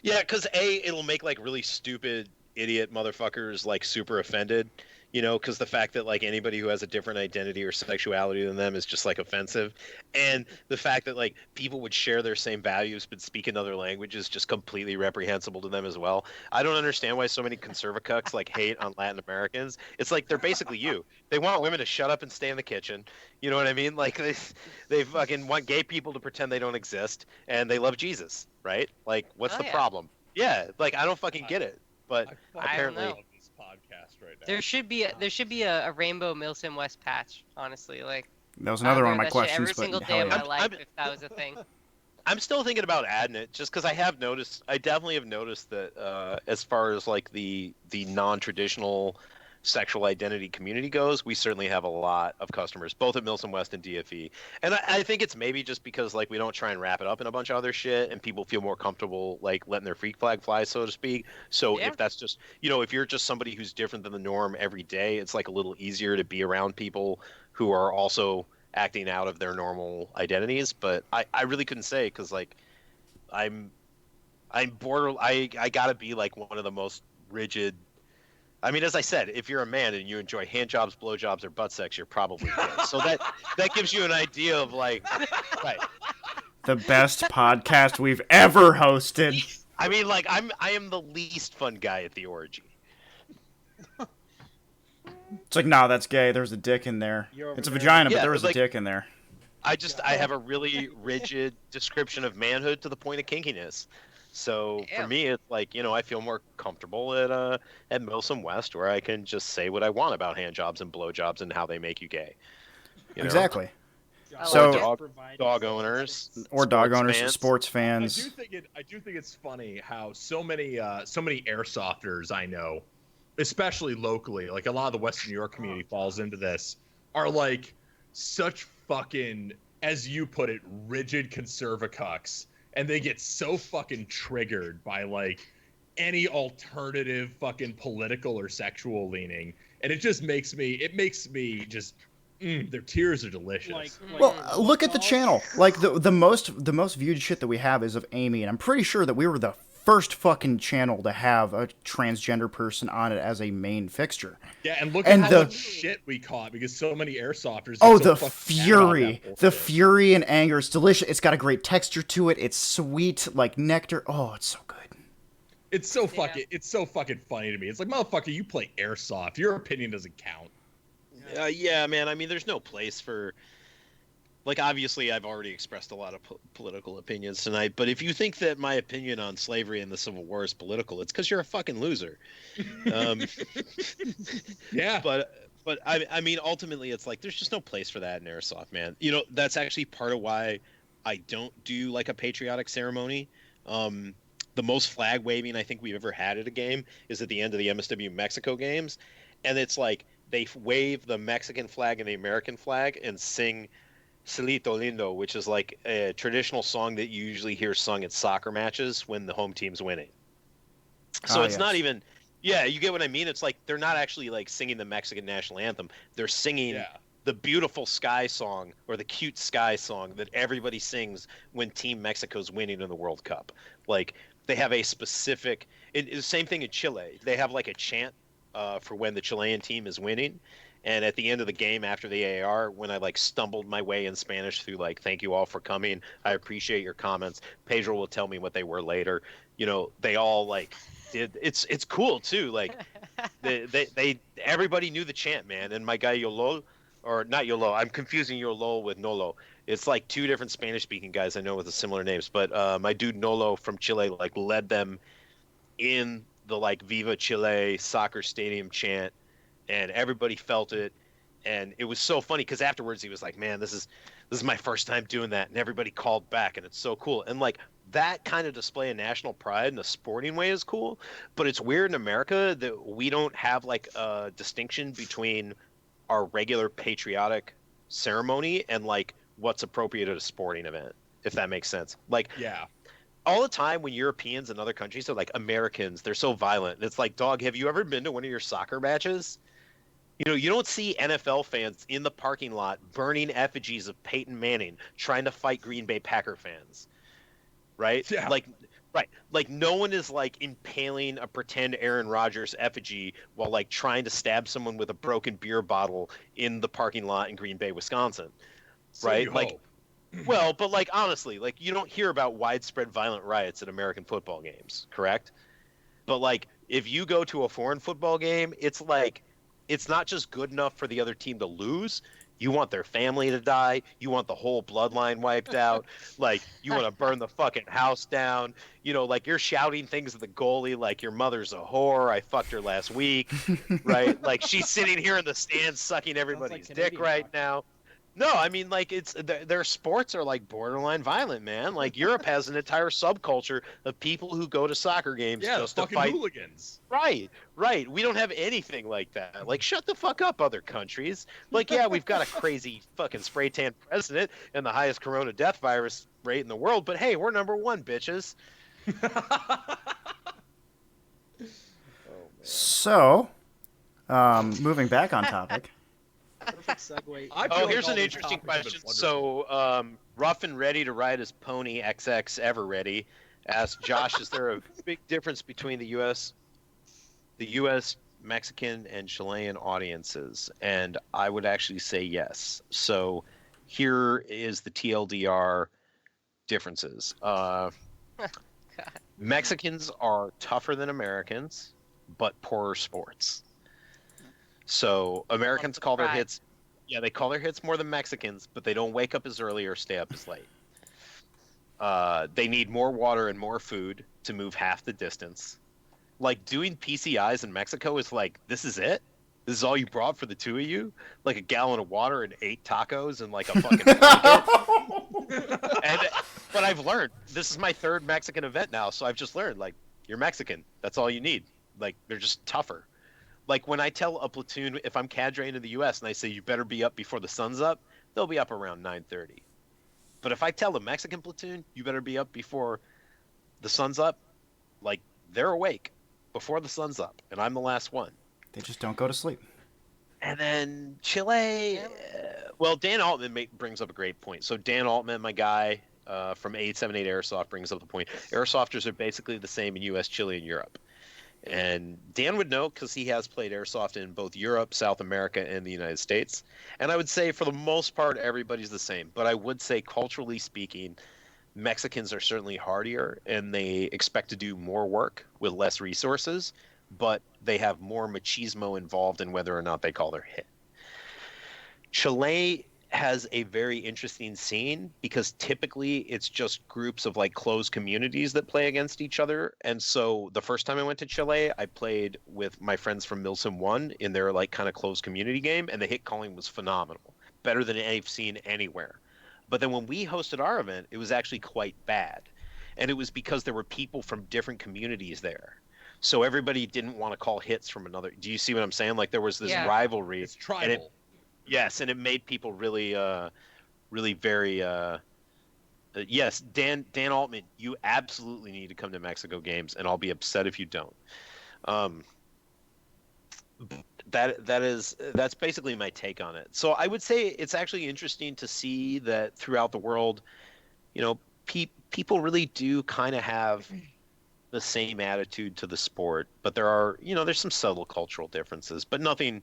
Yeah, because it'll make like really stupid idiot motherfuckers like super offended, you know, because the fact that like anybody who has a different identity or sexuality than them is just like offensive, and the fact that like people would share their same values but speak another language is just completely reprehensible to them as well. I don't understand why so many conservacucks like hate on Latin Americans. It's like they're basically you. They want women to shut up and stay in the kitchen. You know what I mean? Like they fucking want gay people to pretend they don't exist, and they love Jesus, right? Like, what's Oh, the yeah. problem? Yeah, like I don't fucking get it. But I apparently, don't know. love this podcast right now. There should be a rainbow Milsim West patch. Honestly, like That was I would another one wear of my that shit questions, every single but day hell of my yeah. life if that was a thing. I'm still thinking about adding it just because I definitely have noticed that as far as like the non-traditional sexual identity community goes, we certainly have a lot of customers, both at Milsom West and DFE. And I think it's maybe just because like we don't try and wrap it up in a bunch of other shit and people feel more comfortable like letting their freak flag fly, so to speak. So Yeah. if that's just, you know, if you're just somebody who's different than the norm every day, it's like a little easier to be around people who are also acting out of their normal identities. But I really couldn't say because like I'm I gotta be like one of the most rigid. I mean, as I said, if you're a man and you enjoy hand jobs, blow jobs, or butt sex, you're probably gay. So that gives you an idea of like, right? The best podcast we've ever hosted. I mean, like I am the least fun guy at the orgy. It's like, nah, that's gay. There's a dick in there. You're over It's a there. vagina, but Yeah, there was like- a dick in there. I have a really rigid description of manhood to the point of kinkiness. So for Ew. me, it's like, you know, I feel more comfortable at Milsom West where I can just say what I want about hand jobs and blow jobs and how they make you gay. You know? Exactly. So- Dog owners Or dog sports owners, fans. sports I fans. do think it's funny how so many airsofters I know, especially locally, like a lot of the Western New York community falls into this, are like such fucking, as you put it, rigid conservacucks, and they get so fucking triggered by like any alternative fucking political or sexual leaning, and it just makes me just their tears are delicious. Well, look at the channel. Like the most viewed shit that we have is of Amy, and I'm pretty sure that we were the first fucking channel to have a transgender person on it as a main fixture. Yeah, and look And at how the- much shit we caught because so many airsofters. Oh, get so the fucking mad about fury. that The bullshit. fury and anger. It's delicious. It's got a great texture to it. It's sweet like nectar. Oh, it's so good. It's so fucking funny to me. It's like, motherfucker, you play airsoft. Your opinion doesn't count. Yeah, man. I mean, there's no place for. Like, obviously, I've already expressed a lot of political opinions tonight, but if you think that my opinion on slavery and the Civil War is political, it's because you're a fucking loser. Yeah. But I mean, ultimately, it's like there's just no place for that in airsoft, man. You know, that's actually part of why I don't do like a patriotic ceremony. The most flag waving I think we've ever had at a game is at the end of the MSW Mexico games, and it's like they wave the Mexican flag and the American flag and sing Cielito Lindo, which is like a traditional song that you usually hear sung at soccer matches when the home team's winning. So Ah, it's not yes. even, yeah, you get what I mean? It's like they're not actually like singing the Mexican national anthem. They're singing Yeah. the beautiful sky song or the cute sky song that everybody sings when Team Mexico's winning in the World Cup. Like they have a specific, it's the same thing in Chile. They have like a chant for when the Chilean team is winning. And at the end of the game after the AR, when I like stumbled my way in Spanish through like, thank you all for coming. I appreciate your comments. Pedro will tell me what they were later. You know, they all like did it's cool too. Like they everybody knew the chant, man. And my guy Yolo, or not Yolo, I'm confusing Yolo with Nolo. It's like two different Spanish speaking guys I know with the similar names. But my dude Nolo from Chile like led them in the like Viva Chile soccer stadium chant, and everybody felt it. And it was so funny because afterwards he was like, man, this is my first time doing that, and everybody called back, and it's so cool. And like that kind of display of national pride in a sporting way is cool, but it's weird in America that we don't have like a distinction between our regular patriotic ceremony and like what's appropriate at a sporting event, if that makes sense. Like Yeah. all the time when Europeans and other countries are like Americans, they're so violent. It's like, dog, have you ever been to one of your soccer matches? You know, you don't see NFL fans in the parking lot burning effigies of Peyton Manning trying to fight Green Bay Packer fans, right? Yeah. Right. Like no one is like impaling a pretend Aaron Rodgers effigy while like trying to stab someone with a broken beer bottle in the parking lot in Green Bay, Wisconsin, So right? you Like, hope. well, but like honestly, like you don't hear about widespread violent riots at American football games, correct? But like if you go to a foreign football game, it's like it's not just good enough for the other team to lose. You want their family to die. You want the whole bloodline wiped out. Like you want to burn the fucking house down. You know, like you're shouting things at the goalie like your mother's a whore. I fucked her last week, right? Like she's sitting here in the stands sucking everybody's dick Canadian right hockey. now. No, I mean like it's their sports are like borderline violent, man. Like Europe has an entire subculture of people who go to soccer games Yeah, the just to fucking fight. hooligans. Right, right. We don't have anything like that. Like shut the fuck up, other countries. Like yeah, we've got a crazy fucking spray tan president and the highest corona death virus rate in the world, but hey, we're number one, bitches. So, moving back on topic. Perfect segue. I feel Oh, like here's all an these interesting topics have been question. wonderful. So, rough and ready to ride his pony XX ever ready asked Josh, is there a big difference between the U.S. Mexican and Chilean audiences? And I would actually say yes. So here is the TLDR differences. Mexicans are tougher than Americans, but poorer sports. So Americans the call their pride. hits, yeah, they call their hits more than Mexicans, but they don't wake up as early or stay up as late. They need more water and more food to move half the distance. Like doing PCIs in Mexico is like, this is it? This is all you brought for the two of you? Like a gallon of water and 8 tacos and like a fucking blanket? And but I've learned this is my third Mexican event now, so I've just learned like you're Mexican. That's all you need. Like they're just tougher. Like when I tell a platoon if I'm cadre into the U.S. and I say you better be up before the sun's up, they'll be up around 9:30. But if I tell the Mexican platoon you better be up before the sun's up, like they're awake before the sun's up, and I'm the last one. They just don't go to sleep. And then Chile, well, Dan Altman brings up a great point. So Dan Altman, my guy from 878 Airsoft, brings up the point. Airsofters are basically the same in U.S., Chile, and Europe. And Dan would know because he has played airsoft in both Europe, South America, and the United States. And I would say for the most part, everybody's the same. But I would say culturally speaking, Mexicans are certainly hardier and they expect to do more work with less resources, but they have more machismo involved in whether or not they call their hit. Chile has a very interesting scene because typically it's just groups of like closed communities that play against each other. And so the first time I went to Chile, I played with my friends from Milsim 1 in their like kind of closed community game, and the hit calling was phenomenal, better than I've seen anywhere. But then when we hosted our event, it was actually quite bad. And it was because there were people from different communities there. So everybody didn't want to call hits from another. Do you see what I'm saying? Like there was this Yeah. rivalry. It's And it, tribal. yes, and it made people really really very. Yes, Dan Altman, you absolutely need to come to Mexico Games, and I'll be upset if you don't. Um, that's basically my take on it. So I would say it's actually interesting to see that throughout the world, people really do kind of have the same attitude to the sport, but there's some subtle cultural differences, but nothing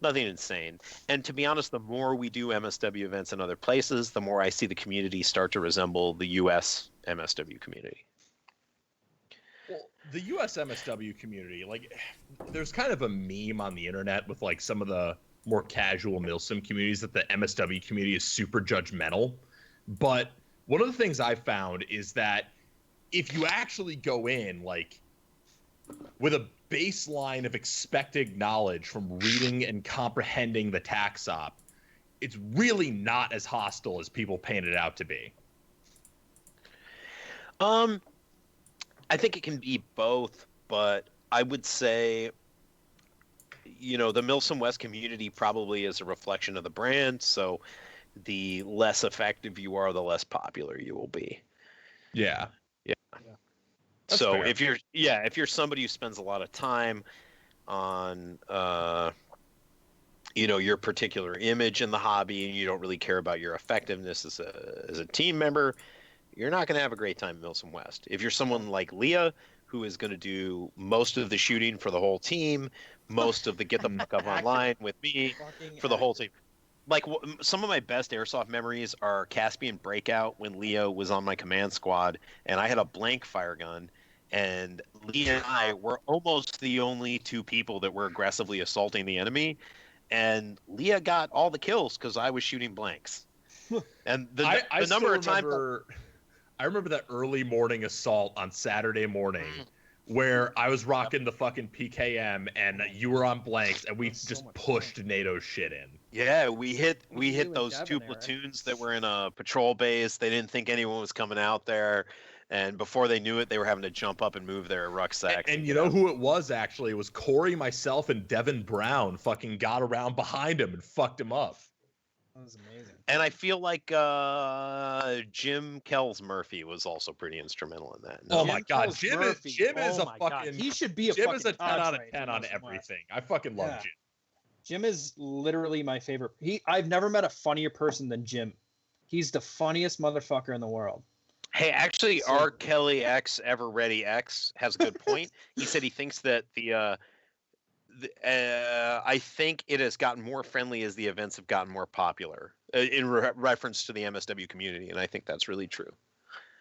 insane. And to be honest, the more we do MSW events in other places, the more I see the community start to resemble the US MSW community. Well, the US MSW community, like, there's kind of a meme on the internet with like some of the more casual Milsim communities that the MSW community is super judgmental. But one of the things I found is that if you actually go in like with a baseline of expected knowledge from reading and comprehending the tax op, it's really not as hostile as people paint it out to be. I think it can be both, but I would say, the Milsom West community probably is a reflection of the brand. So the less effective you are, the less popular you will be. Yeah. That's So fair. if you're somebody who spends a lot of time on, your particular image in the hobby, and you don't really care about your effectiveness as a team member, you're not going to have a great time at Milsom West. If you're someone like Leah, who is going to do most of the shooting for the whole team, most of the get the fuck up online with me for the whole team. Like, some of my best airsoft memories are Caspian Breakout when Leah was on my command squad and I had a blank fire gun, and Leah and I were almost the only two people that were aggressively assaulting the enemy, and Leah got all the kills because I was shooting blanks. And the number of times I remember that early morning assault on Saturday morning where I was rocking the fucking PKM and you were on blanks and we just pushed NATO's shit in. Yeah, we hit and those Devin two there. platoons that were in a patrol base. They didn't think anyone was coming out there, and before they knew it, they were having to jump up and move their rucksacks. And you know who it was, actually? It was Cory, myself, and Devin Brown fucking got around behind him and fucked him up. That was amazing. And I feel like Jim Kells Murphy was also pretty instrumental in that. Oh my God, Jim Jim is oh a my God. fucking. He should be a Jim fucking is a 10 out of contract 10 in on Milsom West. everything. I fucking love Yeah. Jim. Jim is literally my favorite. I've never met a funnier person than Jim. He's the funniest motherfucker in the world. Hey, actually, R. Kelly X Ever Ready X has a good point. He said he thinks that I think it has gotten more friendly as the events have gotten more popular in reference to the MSW community, and I think that's really true.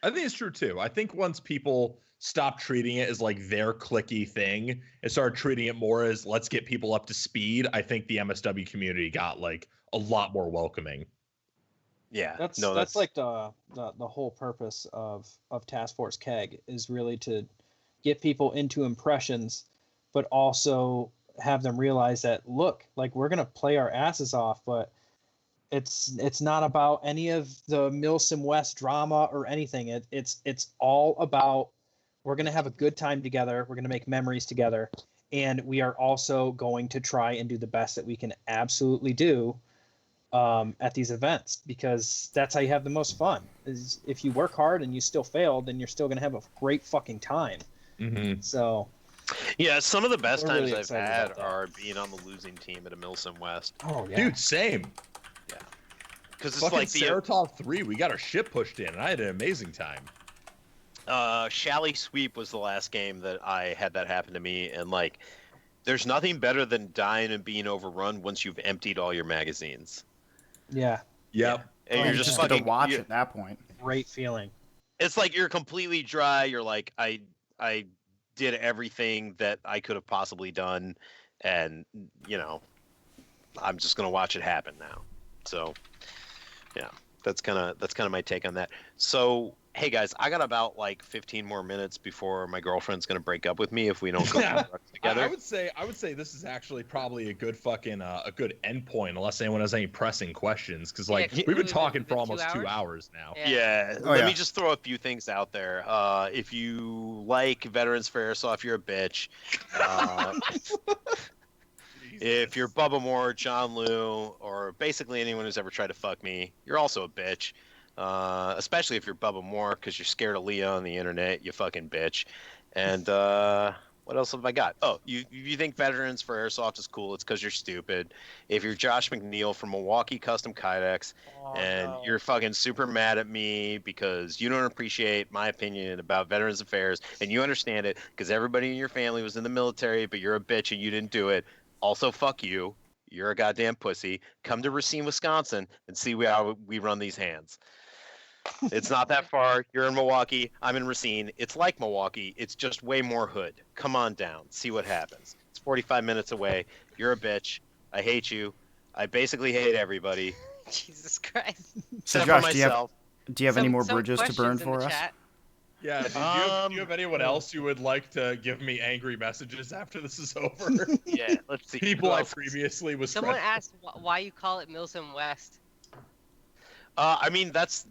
I think it's true too. I think once people stopped treating it as like their clicky thing and started treating it more as let's get people up to speed, I think the MSW community got like a lot more welcoming. Yeah, that's like the whole purpose of Task Force Keg is really to get people into impressions, but also have them realize that, look, like, we're gonna play our asses off, but it's not about any of the Milsom West drama or anything. It's all about, we're gonna have a good time together, we're gonna make memories together, and we are also going to try and do the best that we can absolutely do at these events, because that's how you have the most fun. Is if you work hard and you still fail, then you're still gonna have a great fucking time. Mm-hmm. So yeah, some of the best We're times really I've excited had about that. are being on the losing team at a Milsom West. oh yeah, Dude, same. Because it's Fucking like the Saratov 3, we got our shit pushed in, and I had an amazing time. Shally Sweep was the last game that I had that happen to me, and like, there's nothing better than dying and being overrun once you've emptied all your magazines. yeah, Yep. And Oh, you're you just get to fucking watch at that point. great feeling. It's like you're completely dry. You're like, I did everything that I could have possibly done, and I'm just gonna watch it happen now. So yeah, that's kind of my take on that. So hey guys, I got about like 15 more minutes before my girlfriend's gonna break up with me if we don't go together. I would say this is actually probably a good fucking a good endpoint, unless anyone has any pressing questions, because like Yeah, we've been we've talking been for 2 almost 2 hours? hours now. Yeah, Oh, let yeah. me just throw a few things out there. If you like Veterans for Airsoft, you're a bitch. If you're Bubba Moore, John Liu, or basically anyone who's ever tried to fuck me, you're also a bitch. Especially if you're Bubba Moore, because you're scared of Leah on the internet, you fucking bitch. And what else have I got? Oh, you think veterans for airsoft is cool? It's because you're stupid. If you're Josh McNeil from Milwaukee Custom Kydex, and you're fucking super mad at me because you don't appreciate my opinion about Veterans Affairs, and you understand it because everybody in your family was in the military, but you're a bitch and you didn't do it. Also, fuck you. You're a goddamn pussy. Come to Racine, Wisconsin, and see how we run these hands. It's not that far. You're in Milwaukee. I'm in Racine. It's like Milwaukee. It's just way more hood. Come on down. See what happens. It's 45 minutes away. You're a bitch. I hate you. I basically hate everybody. Jesus Christ. So Except Josh, for do you have myself. any more Some bridges to burn questions in the for us? chat. Yeah. Do you have anyone else who would like to give me angry messages after this is over? Yeah, let's see. People Who I else? previously was Someone friends asked why you call it Milsom West. I mean, that's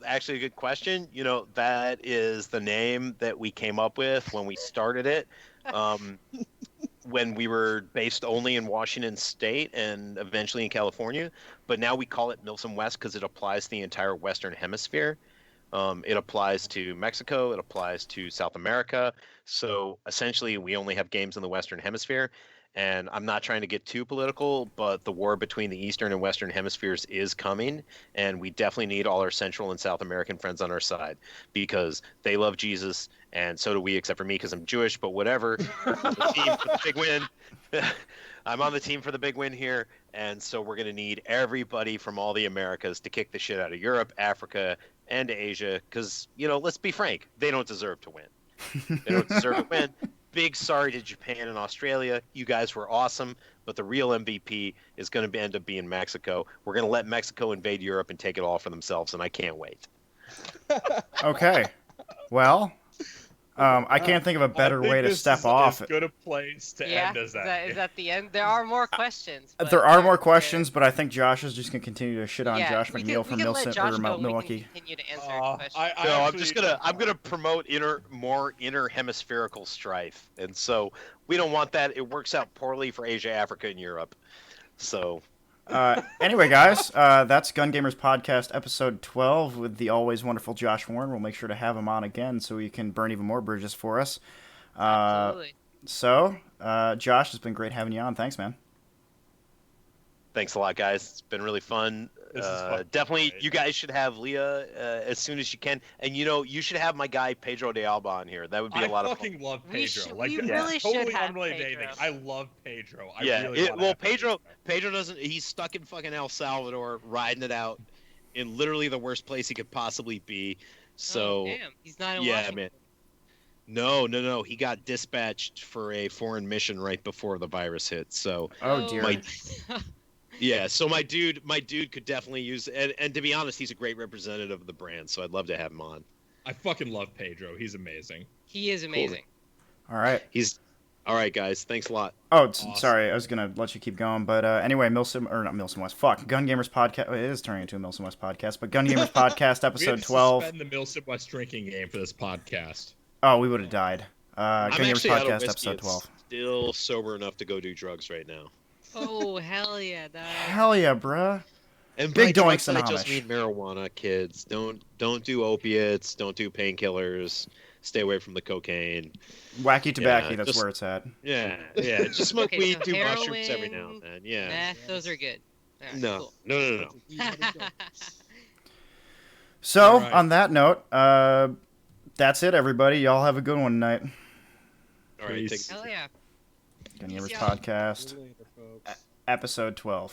actually a good question. You know, that is the name that we came up with when we started it. When we were based only in Washington State and eventually in California, but now we call it Milsom West because it applies to the entire Western Hemisphere. It applies to Mexico. It applies to South America. So essentially, we only have games in the Western Hemisphere. And I'm not trying to get too political, but the war between the Eastern and Western Hemispheres is coming. And we definitely need all our Central and South American friends on our side because they love Jesus. And so do we, except for me because I'm Jewish, but whatever. I'm the team for the big win. I'm on the team for the big win here. And so we're going to need everybody from all the Americas to kick the shit out of Europe, Africa, and Asia. Because, you know, let's be frank, they don't deserve to win. They don't deserve to win. Big sorry to Japan and Australia. You guys were awesome, but the real MVP is going to end up being Mexico. We're going to let Mexico invade Europe and take it all for themselves, and I can't wait. Okay. Well, I can't think of a better way to step off. As good a place to Yeah, end as is that the end? There are more questions. but There are more they're- questions, but I think Josh is just gonna continue to shit on yeah, Josh we McNeil can from let Milson Josh or go and we can Milwaukee. continue to answer questions. I'm gonna promote more inter hemispherical strife, and so we don't want that. It works out poorly for Asia, Africa, and Europe. So Anyway, guys, that's Gun Gamers Podcast episode 12 with the always wonderful Josh Warren. We'll make sure to have him on again so he can burn even more bridges for us. Absolutely. So, Josh, it's been great having you on. Thanks, man. thanks a lot, guys. It's been really fun. This is fucking Definitely, great. you guys should have Leah as soon as you can, and you know, you should have my guy Pedro de Alba on here. That would be a lot of fun. I fucking love We Pedro. should- Like, we that's really should totally have unrelated to Pedro. anything. I love Pedro. I Yeah, really wanna have Pedro doesn't. He's stuck in fucking El Salvador, riding it out in literally the worst place he could possibly be. So damn, he's not in yeah, Washington. man. No. He got dispatched for a foreign mission right before the virus hit. So Oh, dear. yeah, so my dude could definitely use. And to be honest, he's a great representative of the brand. So I'd love to have him on. I fucking love Pedro. He's amazing. He is amazing. All right. He's all right, guys. Thanks a lot. Oh, Awesome. sorry. I was going to let you keep going. But anyway, not Milson West. Fuck. Gun Gamers Podcast. It is turning into a Milson West podcast. But Gun Gamers Podcast We had episode to 12. suspend the Milson West drinking game for this podcast. Oh, we would have died. I'm Gun Gamers actually out of Podcast whiskey episode and 12. still sober enough to go do drugs right now. Oh hell yeah, dog. Hell yeah, bruh. And Big by doinks drugs, I and just Amish. mean marijuana, kids. Don't do opiates. Don't do painkillers. Stay away from the cocaine. Wacky tobacco, Yeah, that's just- where it's at. Yeah. Just smoke Okay, weed, so do mushrooms every now heroin, and then. Yeah. Meth, those are good. Alright, No. cool. No. So, All right. on that note, that's it, everybody. Y'all have a good one tonight. All right. Peace. Take Hell yeah. Gun Gamers Peace out. Podcast, Later, folks. episode 12.